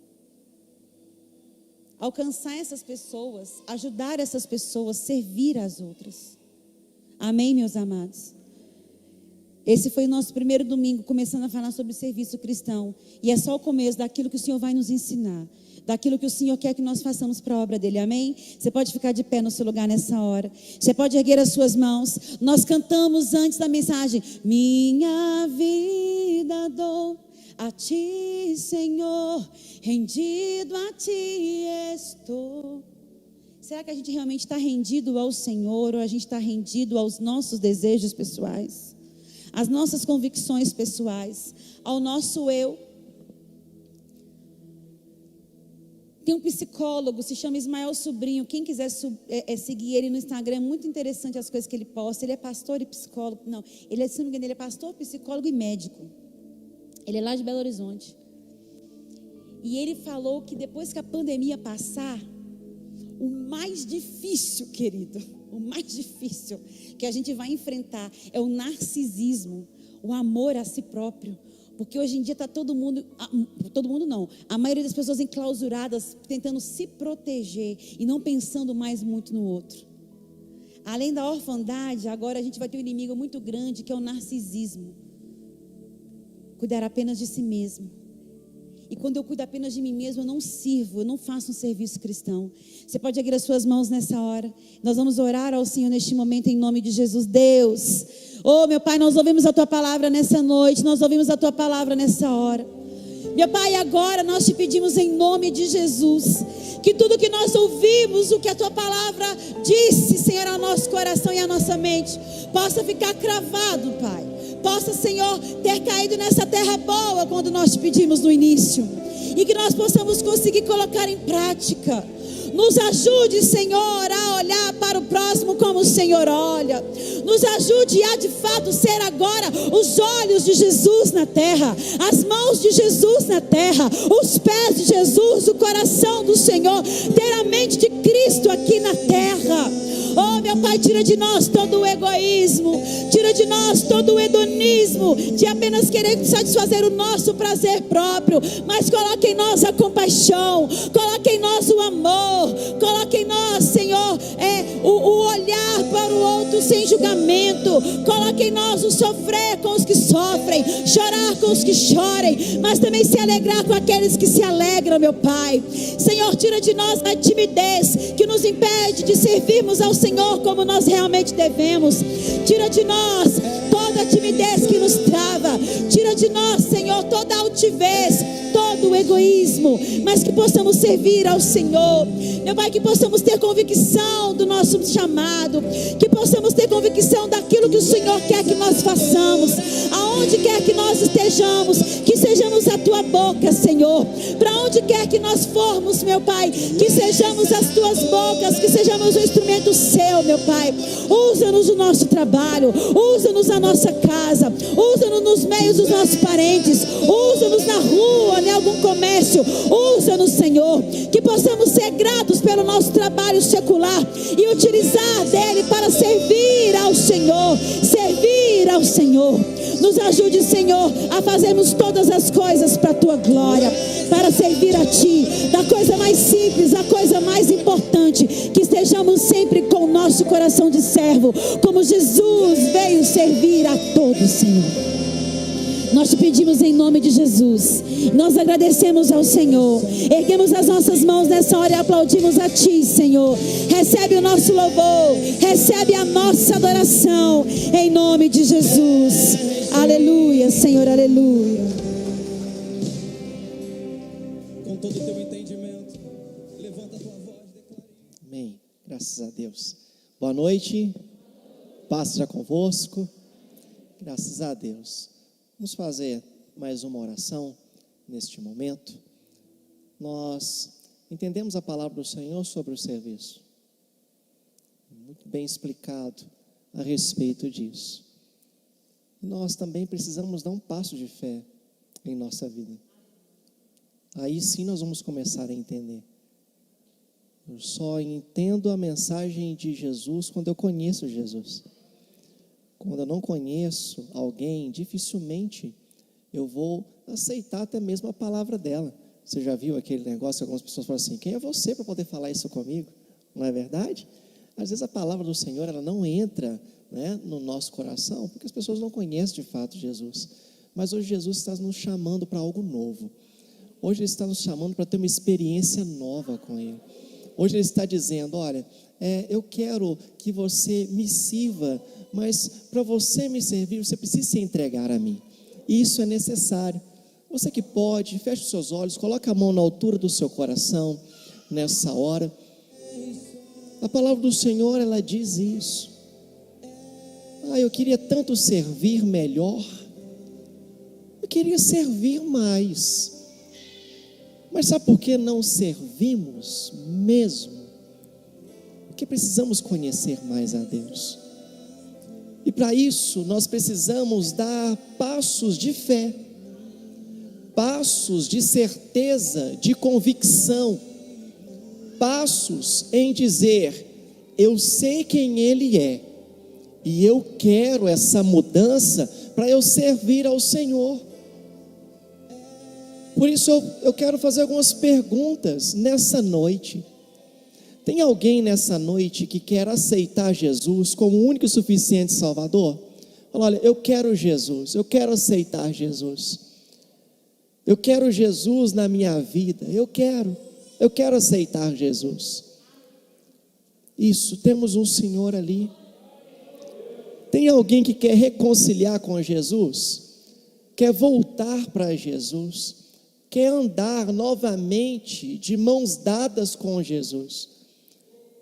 Alcançar essas pessoas, ajudar essas pessoas, servir as outras. Amém, meus amados? Esse foi o nosso primeiro domingo, começando a falar sobre serviço cristão. E é só o começo daquilo que o Senhor vai nos ensinar. Daquilo que o Senhor quer que nós façamos para a obra dEle, amém? Você pode ficar de pé no seu lugar nessa hora. Você pode erguer as suas mãos. Nós cantamos antes da mensagem. Minha vida dou a Ti, Senhor, rendido a Ti estou. Será que a gente realmente está rendido ao Senhor, ou a gente está rendido aos nossos desejos pessoais, às nossas convicções pessoais, ao nosso eu? Tem um psicólogo, se chama Ismael Sobrinho. Quem quiser seguir ele no Instagram, é muito interessante as coisas que ele posta. Ele é pastor e psicólogo. Não, se não me engano, ele é pastor, psicólogo e médico. Ele é lá de Belo Horizonte. E ele falou que depois que a pandemia passar, o mais difícil, querido, o mais difícil que a gente vai enfrentar é o narcisismo, o amor a si próprio. Porque hoje em dia está todo mundo não, a maioria das pessoas enclausuradas, tentando se proteger e não pensando mais muito no outro. Além da orfandade, agora a gente vai ter um inimigo muito grande, que é o narcisismo. Cuidar apenas de si mesmo. E quando eu cuido apenas de mim mesmo, eu não sirvo, eu não faço um serviço cristão. Você pode erguer as suas mãos nessa hora. Nós vamos orar ao Senhor neste momento em nome de Jesus. Deus, oh meu Pai, nós ouvimos a Tua palavra nessa noite, nós ouvimos a Tua palavra nessa hora. Meu Pai, agora nós te pedimos em nome de Jesus, que tudo que nós ouvimos, o que a Tua palavra disse, Senhor, ao nosso coração e à nossa mente, possa ficar cravado, Pai. Possa, Senhor, ter caído nessa terra boa quando nós te pedimos no início. E que nós possamos conseguir colocar em prática. Nos ajude, Senhor, a olhar para o próximo como o Senhor olha. Nos ajude a de fato ser agora os olhos de Jesus na terra, as mãos de Jesus na terra, os pés de Jesus, o coração do Senhor, ter a mente de Cristo aqui na terra. Oh meu Pai, tira de nós todo o egoísmo, tira de nós todo o hedonismo, de apenas querer satisfazer o nosso prazer próprio, mas coloque em nós a compaixão, coloque em nós o amor, coloque em nós, Senhor, o olhar para o outro sem julgamento, coloque em nós o sofrer com os que sofrem, chorar com os que chorem, mas também se alegrar com aqueles que se alegram, meu Pai. Senhor, tira de nós a timidez que nos impede de servirmos ao Senhor como nós realmente devemos. Tira de nós toda a timidez que nos trava. Tira de nós, Senhor, toda a altivez, todo o egoísmo, mas que possamos servir ao Senhor. Meu Pai, que possamos ter convicção do nosso chamado, que possamos ter convicção daquilo que o Senhor quer que nós façamos, aonde quer que nós estejamos, que sejamos a Tua boca, Senhor. Para onde quer que nós formos, meu Pai, que sejamos as Tuas bocas, que sejamos um instrumento Seu, meu Pai. Usa-nos no nosso trabalho, usa-nos na nossa casa, usa-nos nos meios dos nossos parentes, usa-nos na rua, em algum comércio, usa-nos, Senhor, que possamos ser gratos pelo nosso trabalho secular e utilizar dele para servir ao Senhor, servir ao Senhor. Nos ajude, Senhor, a fazermos todas as coisas para a Tua glória, para servir a Ti, da coisa mais simples à coisa mais importante, que estejamos sempre com o nosso coração de servo, como Jesus veio servir a todos, Senhor. Nós te pedimos em nome de Jesus. Nós agradecemos ao Senhor. Erguemos as nossas mãos nessa hora e aplaudimos a Ti, Senhor. Recebe o nosso louvor, recebe a nossa adoração, em nome de Jesus. Aleluia, Senhor, aleluia. Com todo o teu entendimento, levanta a tua voz e declara. Amém. Graças a Deus. Boa noite. Paz seja convosco. Graças a Deus. Vamos fazer mais uma oração neste momento. Nós entendemos a palavra do Senhor sobre o serviço. Muito bem explicado a respeito disso. Nós também precisamos dar um passo de fé em nossa vida. Aí sim nós vamos começar a entender. Eu só entendo a mensagem de Jesus quando eu conheço Jesus. Quando eu não conheço alguém, dificilmente eu vou aceitar até mesmo a palavra dela. Você já viu aquele negócio que algumas pessoas falam assim: quem é você para poder falar isso comigo? Não é verdade? Às vezes a palavra do Senhor ela não entra, né, no nosso coração, porque as pessoas não conhecem de fato Jesus. Mas hoje Jesus está nos chamando para algo novo. Hoje Ele está nos chamando para ter uma experiência nova com Ele. Hoje Ele está dizendo: olha, eu quero que você me sirva, mas para você me servir, você precisa se entregar a mim. E isso é necessário. Você que pode, feche os seus olhos, coloque a mão na altura do seu coração nessa hora. A palavra do Senhor, ela diz isso. Eu queria tanto servir melhor. Eu queria servir mais. Mas sabe por que não servimos mesmo? Porque precisamos conhecer mais a Deus. E para isso nós precisamos dar passos de fé, passos de certeza, de convicção, passos em dizer: eu sei quem Ele é, e eu quero essa mudança para eu servir ao Senhor. Por isso eu quero fazer algumas perguntas nessa noite. Tem alguém nessa noite que quer aceitar Jesus como o único e suficiente Salvador? Fala: olha, eu quero Jesus, eu quero aceitar Jesus. Eu quero Jesus na minha vida, eu quero aceitar Jesus. Isso, temos um Senhor ali. Tem alguém que quer reconciliar com Jesus? Quer voltar para Jesus? Quer andar novamente de mãos dadas com Jesus?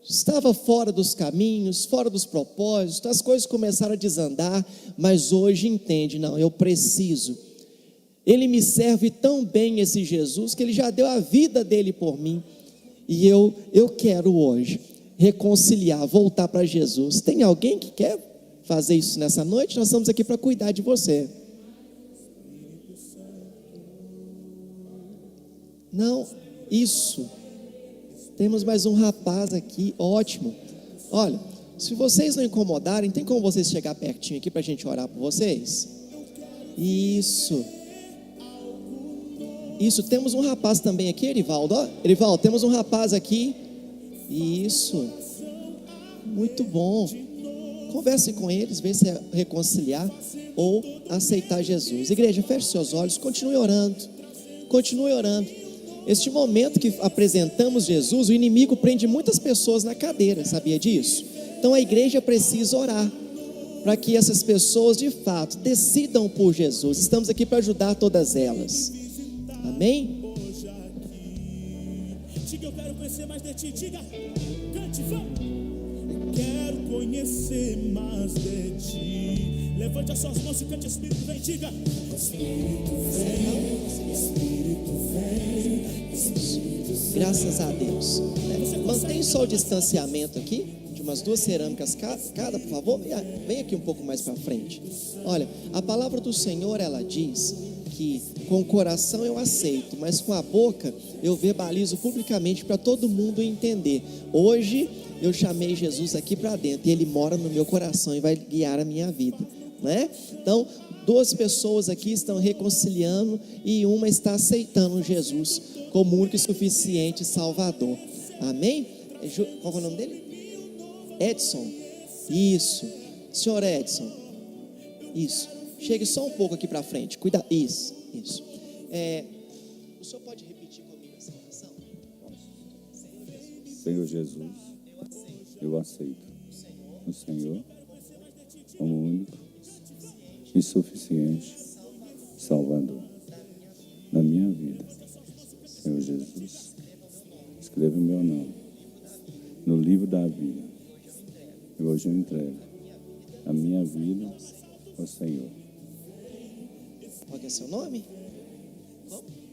Estava fora dos caminhos, fora dos propósitos, as coisas começaram a desandar, mas hoje entende: não, eu preciso. Ele me serve tão bem, esse Jesus, que Ele já deu a vida dele por mim, e eu quero hoje reconciliar, voltar para Jesus. Tem alguém que quer fazer isso nessa noite? Nós estamos aqui para cuidar de você. Não, isso. Temos mais um rapaz aqui, ótimo. Olha, se vocês não incomodarem, tem como vocês chegar pertinho aqui para a gente orar por vocês? Isso, temos um rapaz também aqui, Erivaldo. Erivaldo, temos um rapaz aqui. Isso, muito bom. Converse com eles, vê se é reconciliar ou aceitar Jesus. Igreja, feche seus olhos, continue orando. Continue orando. Este momento que apresentamos Jesus, o inimigo prende muitas pessoas na cadeira, sabia disso? Então a igreja precisa orar para que essas pessoas de fato decidam por Jesus. Estamos aqui para ajudar todas elas. Amém? Diga: eu quero conhecer mais de ti. Diga, cante, vamos. Quero conhecer mais de ti. Levante as suas mãos e cante: Espírito vem. Diga: Espírito vem, Espírito vem. Graças a Deus. Mantém só o distanciamento aqui, de umas 2 cerâmicas cada, por favor. Vem aqui um pouco mais para frente. Olha, a palavra do Senhor, ela diz que com o coração eu aceito, mas com a boca eu verbalizo publicamente para todo mundo entender. Hoje eu chamei Jesus aqui para dentro e Ele mora no meu coração e vai guiar a minha vida, né? Então, 2 pessoas aqui estão reconciliando e uma está aceitando Jesus como único e suficiente Salvador. Amém? Qual é o nome dele? Edson. Isso. Senhor Edson. Isso. Chegue só um pouco aqui para frente. Cuida. Isso. O senhor pode repetir comigo essa oração? Senhor Jesus, eu aceito o Senhor como único e suficiente Salvador na minha vida. Senhor Jesus, escreva o meu nome no livro da vida. E hoje eu entrego a minha vida ao Senhor. Qual que é seu nome?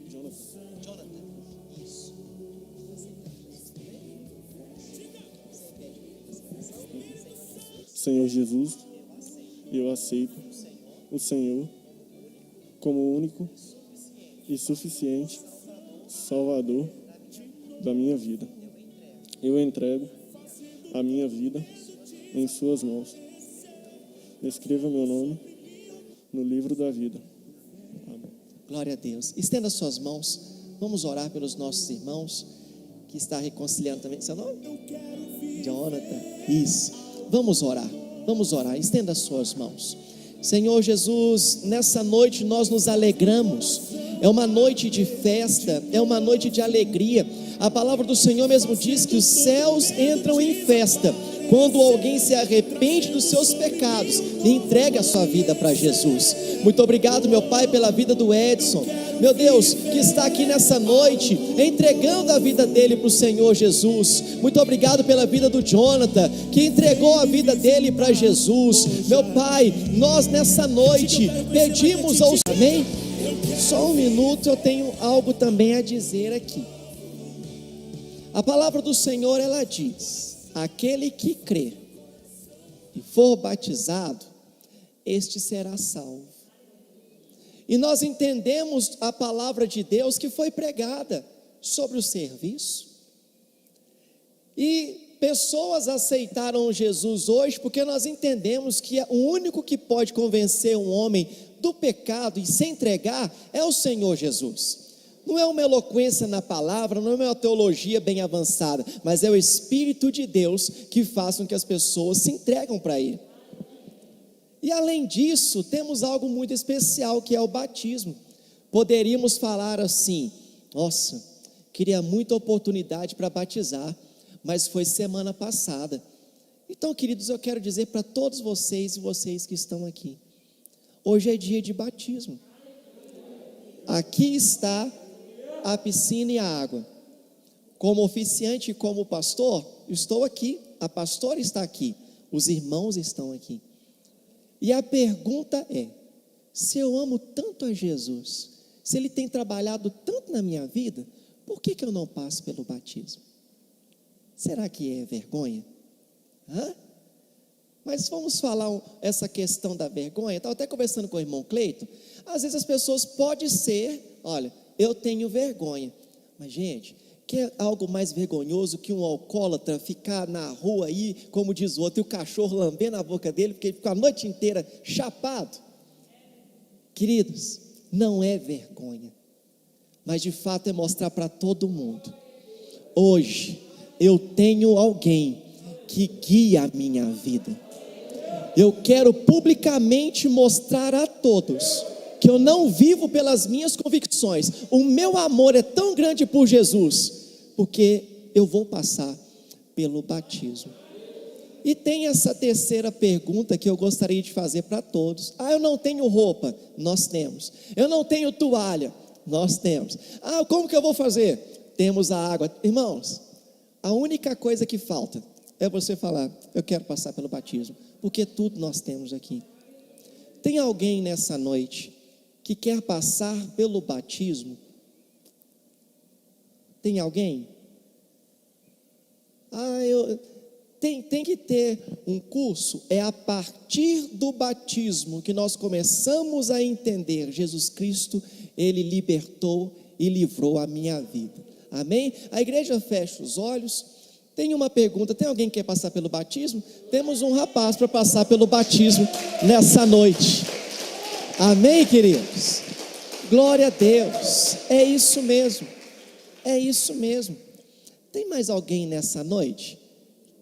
Jonathan. Isso. Senhor Jesus, eu aceito o Senhor como único e suficiente Salvador da minha vida. Eu entrego a minha vida em suas mãos. Escreva meu nome no livro da vida. Amém. Glória a Deus. Estenda suas mãos. Vamos orar pelos nossos irmãos que está reconciliando também. Seu nome? Jonathan. Isso. Vamos orar. Vamos orar. Estenda suas mãos. Senhor Jesus, nessa noite nós nos alegramos. É uma noite de festa, é uma noite de alegria. A palavra do Senhor mesmo diz que os céus entram em festa quando alguém se arrepende dos seus pecados e entrega a sua vida para Jesus. Muito obrigado, meu Pai, pela vida do Edson, meu Deus, que está aqui nessa noite, entregando a vida dele para o Senhor Jesus. Muito obrigado pela vida do Jonathan, que entregou a vida dele para Jesus. Meu Pai, nós nessa noite pedimos ao Senhor, amém? Só um minuto, eu tenho algo também a dizer aqui. A palavra do Senhor, ela diz: aquele que crer e for batizado, este será salvo. E nós entendemos a palavra de Deus que foi pregada sobre o serviço. E pessoas aceitaram Jesus hoje porque nós entendemos que o único que pode convencer um homem do pecado e se entregar é o Senhor Jesus. Não é uma eloquência na palavra, não é uma teologia bem avançada, mas é o Espírito de Deus que faz com que as pessoas se entregam para Ele. E além disso, temos algo muito especial, que é o batismo. Poderíamos falar assim: nossa, queria muita oportunidade para batizar, mas foi semana passada. Então, queridos, eu quero dizer para todos vocês e vocês que estão aqui, hoje é dia de batismo. Aqui está a piscina e a água. Como oficiante e como pastor, estou aqui, a pastora está aqui, os irmãos estão aqui. E a pergunta é: se eu amo tanto a Jesus, se Ele tem trabalhado tanto na minha vida, por que eu não passo pelo batismo? Será que é vergonha? Mas vamos falar essa questão da vergonha. Estava até conversando com o irmão Cleiton. Às vezes as pessoas podem ser: olha, eu tenho vergonha. Mas gente, que é algo mais vergonhoso que um alcoólatra ficar na rua aí, como diz o outro, e o cachorro lambendo a boca dele, porque ele ficou a noite inteira chapado? Queridos, não é vergonha, mas de fato é mostrar para todo mundo: hoje eu tenho alguém que guia a minha vida. Eu quero publicamente mostrar a todos que eu não vivo pelas minhas convicções. O meu amor é tão grande por Jesus, porque eu vou passar pelo batismo. E tem essa terceira pergunta que eu gostaria de fazer para todos. Eu não tenho roupa. Nós temos. Eu não tenho toalha. Nós temos. Como que eu vou fazer? Temos a água. Irmãos, a única coisa que falta é você falar: eu quero passar pelo batismo, porque tudo nós temos aqui. Tem alguém nessa noite que quer passar pelo batismo? Tem alguém? Tem que ter um curso. É a partir do batismo que nós começamos a entender: Jesus Cristo, Ele libertou e livrou a minha vida. Amém? A igreja fecha os olhos. Tem uma pergunta: tem alguém que quer passar pelo batismo? Temos um rapaz para passar pelo batismo nessa noite. Amém, queridos? Glória a Deus. É isso mesmo. É isso mesmo. Tem mais alguém nessa noite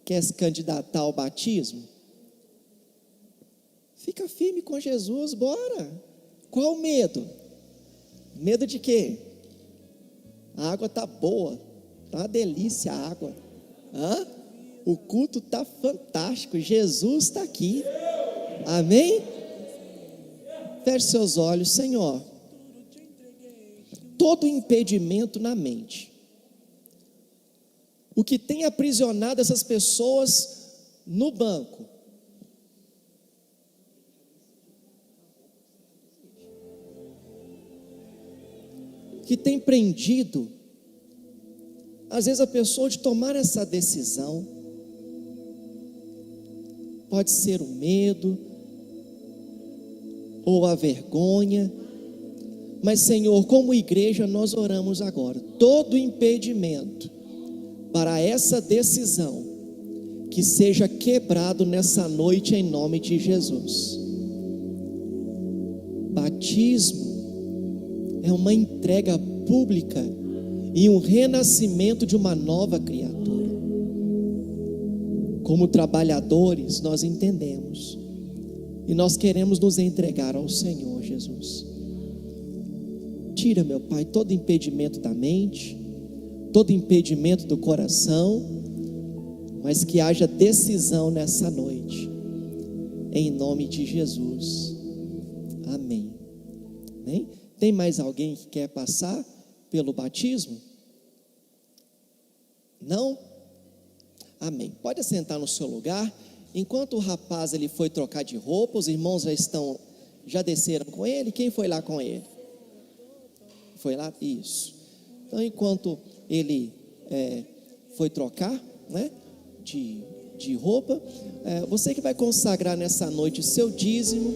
que quer se candidatar ao batismo? Fica firme com Jesus, bora. Qual o medo? Medo de quê? A água está boa, está uma delícia a água. O culto está fantástico, Jesus está aqui. Amém? Feche seus olhos. Senhor, todo impedimento na mente, o que tem aprisionado essas pessoas no banco, que tem prendido às vezes a pessoa de tomar essa decisão, pode ser o medo ou a vergonha, mas Senhor, como igreja nós oramos agora, todo impedimento para essa decisão, que seja quebrado nessa noite em nome de Jesus. Batismo é uma entrega pública e um renascimento de uma nova criatura. Como trabalhadores, nós entendemos e nós queremos nos entregar ao Senhor Jesus. Tira, meu Pai, todo impedimento da mente, todo impedimento do coração, mas que haja decisão nessa noite, em nome de Jesus, amém. Amém? Tem mais alguém que quer passar pelo batismo? Não? Amém. Pode assentar no seu lugar. Enquanto o rapaz ele foi trocar de roupa, os irmãos já desceram com ele. Quem foi lá com ele? Foi lá? Isso. Então, enquanto ele foi trocar, né, de roupa, você que vai consagrar nessa noite o seu dízimo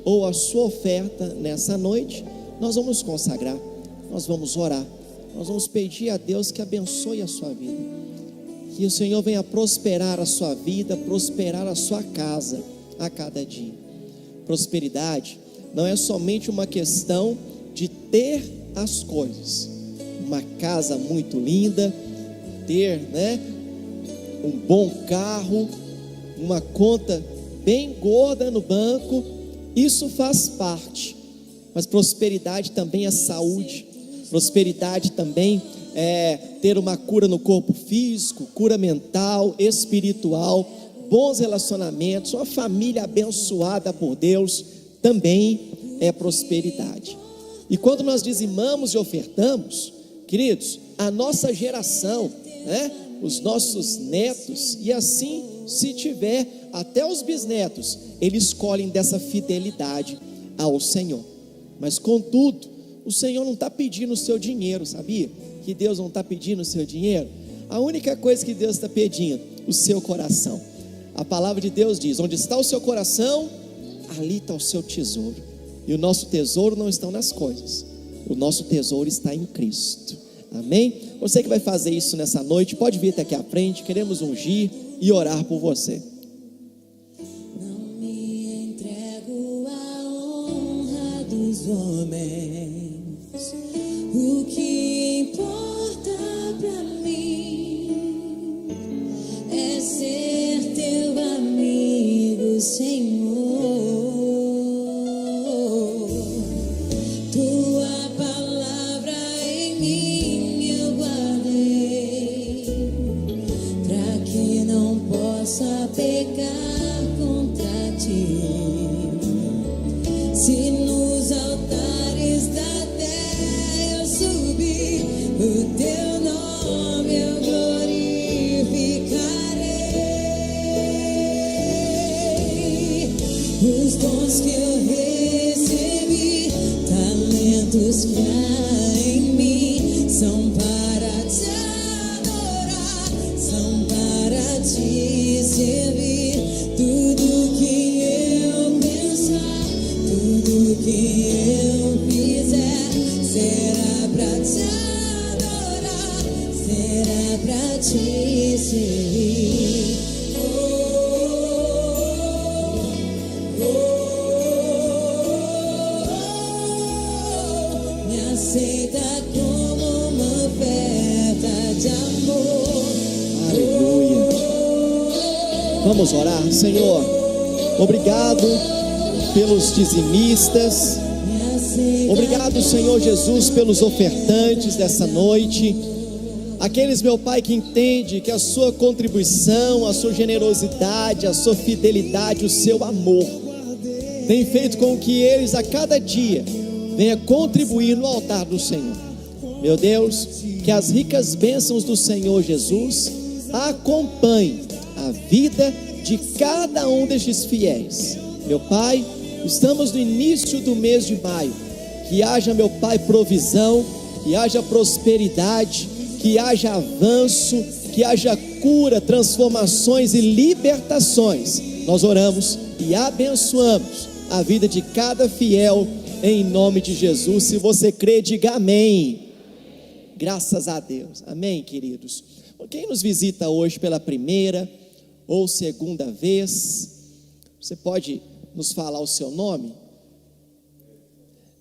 ou a sua oferta nessa noite, nós vamos consagrar, nós vamos orar, nós vamos pedir a Deus que abençoe a sua vida, que o Senhor venha prosperar a sua vida, prosperar a sua casa a cada dia. Prosperidade não é somente uma questão de ter as coisas, uma casa muito linda, ter, né, um bom carro, uma conta bem gorda no banco, isso faz parte, mas prosperidade também é saúde, prosperidade também é ter uma cura no corpo físico, cura mental, espiritual, bons relacionamentos, uma família abençoada por Deus, também é prosperidade. E quando nós dizimamos e ofertamos, queridos, a nossa geração, né, os nossos netos, e assim, se tiver, até os bisnetos, eles escolhem dessa fidelidade ao Senhor. Mas contudo, o Senhor não está pedindo o seu dinheiro, sabia? Que Deus não está pedindo o seu dinheiro. A única coisa que Deus está pedindo, o seu coração. A palavra de Deus diz: onde está o seu coração, ali está o seu tesouro. E o nosso tesouro não está nas coisas, o nosso tesouro está em Cristo. Amém? Você que vai fazer isso nessa noite, pode vir até aqui à frente, queremos ungir e orar por você. Não me entrego à honra dos homens, o que importa pra mim é ser teu amigo, Senhor. Tua palavra em mim eu guardei, pra que não possa pecar contra ti. Se nos altares da terra eu subir, o teu nome eu glorificarei. Os dons que eu recebi, talentos que há em mim, são para te adorar, são para te servir. Tudo que eu pensar, tudo que eu fizer, será pra te adorar, será pra te servir. Me aceita como uma oferta de amor. Aleluia. Vamos orar. Senhor, obrigado pelos dizimistas, obrigado, Senhor Jesus, pelos ofertantes dessa noite, aqueles, meu Pai, que entende que a sua contribuição, a sua generosidade, a sua fidelidade, o seu amor tem feito com que eles a cada dia venha contribuir no altar do Senhor. Meu Deus, que as ricas bênçãos do Senhor Jesus acompanhem a vida de cada um destes fiéis. Meu Pai, estamos no início do mês de maio, que haja, meu Pai, provisão, que haja prosperidade, que haja avanço, que haja cura, transformações e libertações. Nós oramos e abençoamos a vida de cada fiel em nome de Jesus. Se você crê, diga amém. Graças a Deus. Amém, queridos. Quem nos visita hoje pela primeira ou segunda vez, você pode nos falar o seu nome?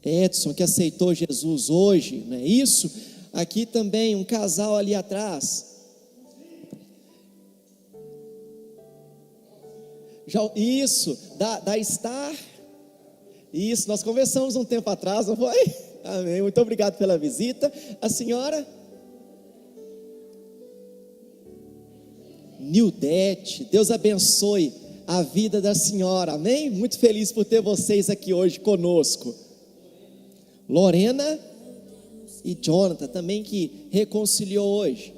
Edson, que aceitou Jesus hoje, não é isso? Aqui também um casal ali atrás. Já, isso, da Star. Isso, nós conversamos um tempo atrás, não foi? Amém, muito obrigado pela visita. A senhora? Nildete. Deus abençoe a vida da senhora, amém? Muito feliz por ter vocês aqui hoje conosco. Lorena e Jonathan também, que reconciliou hoje.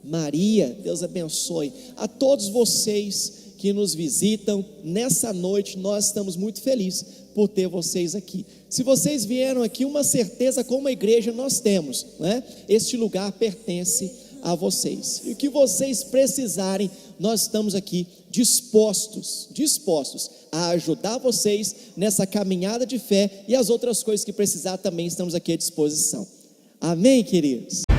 Maria, Deus abençoe a todos vocês que nos visitam nessa noite. Nós estamos muito felizes por ter vocês aqui. Se vocês vieram aqui, uma certeza como a igreja nós temos, né? Este lugar pertence a vocês, e o que vocês precisarem, nós estamos aqui dispostos a ajudar vocês nessa caminhada de fé, e as outras coisas que precisar também estamos aqui à disposição. Amém, queridos?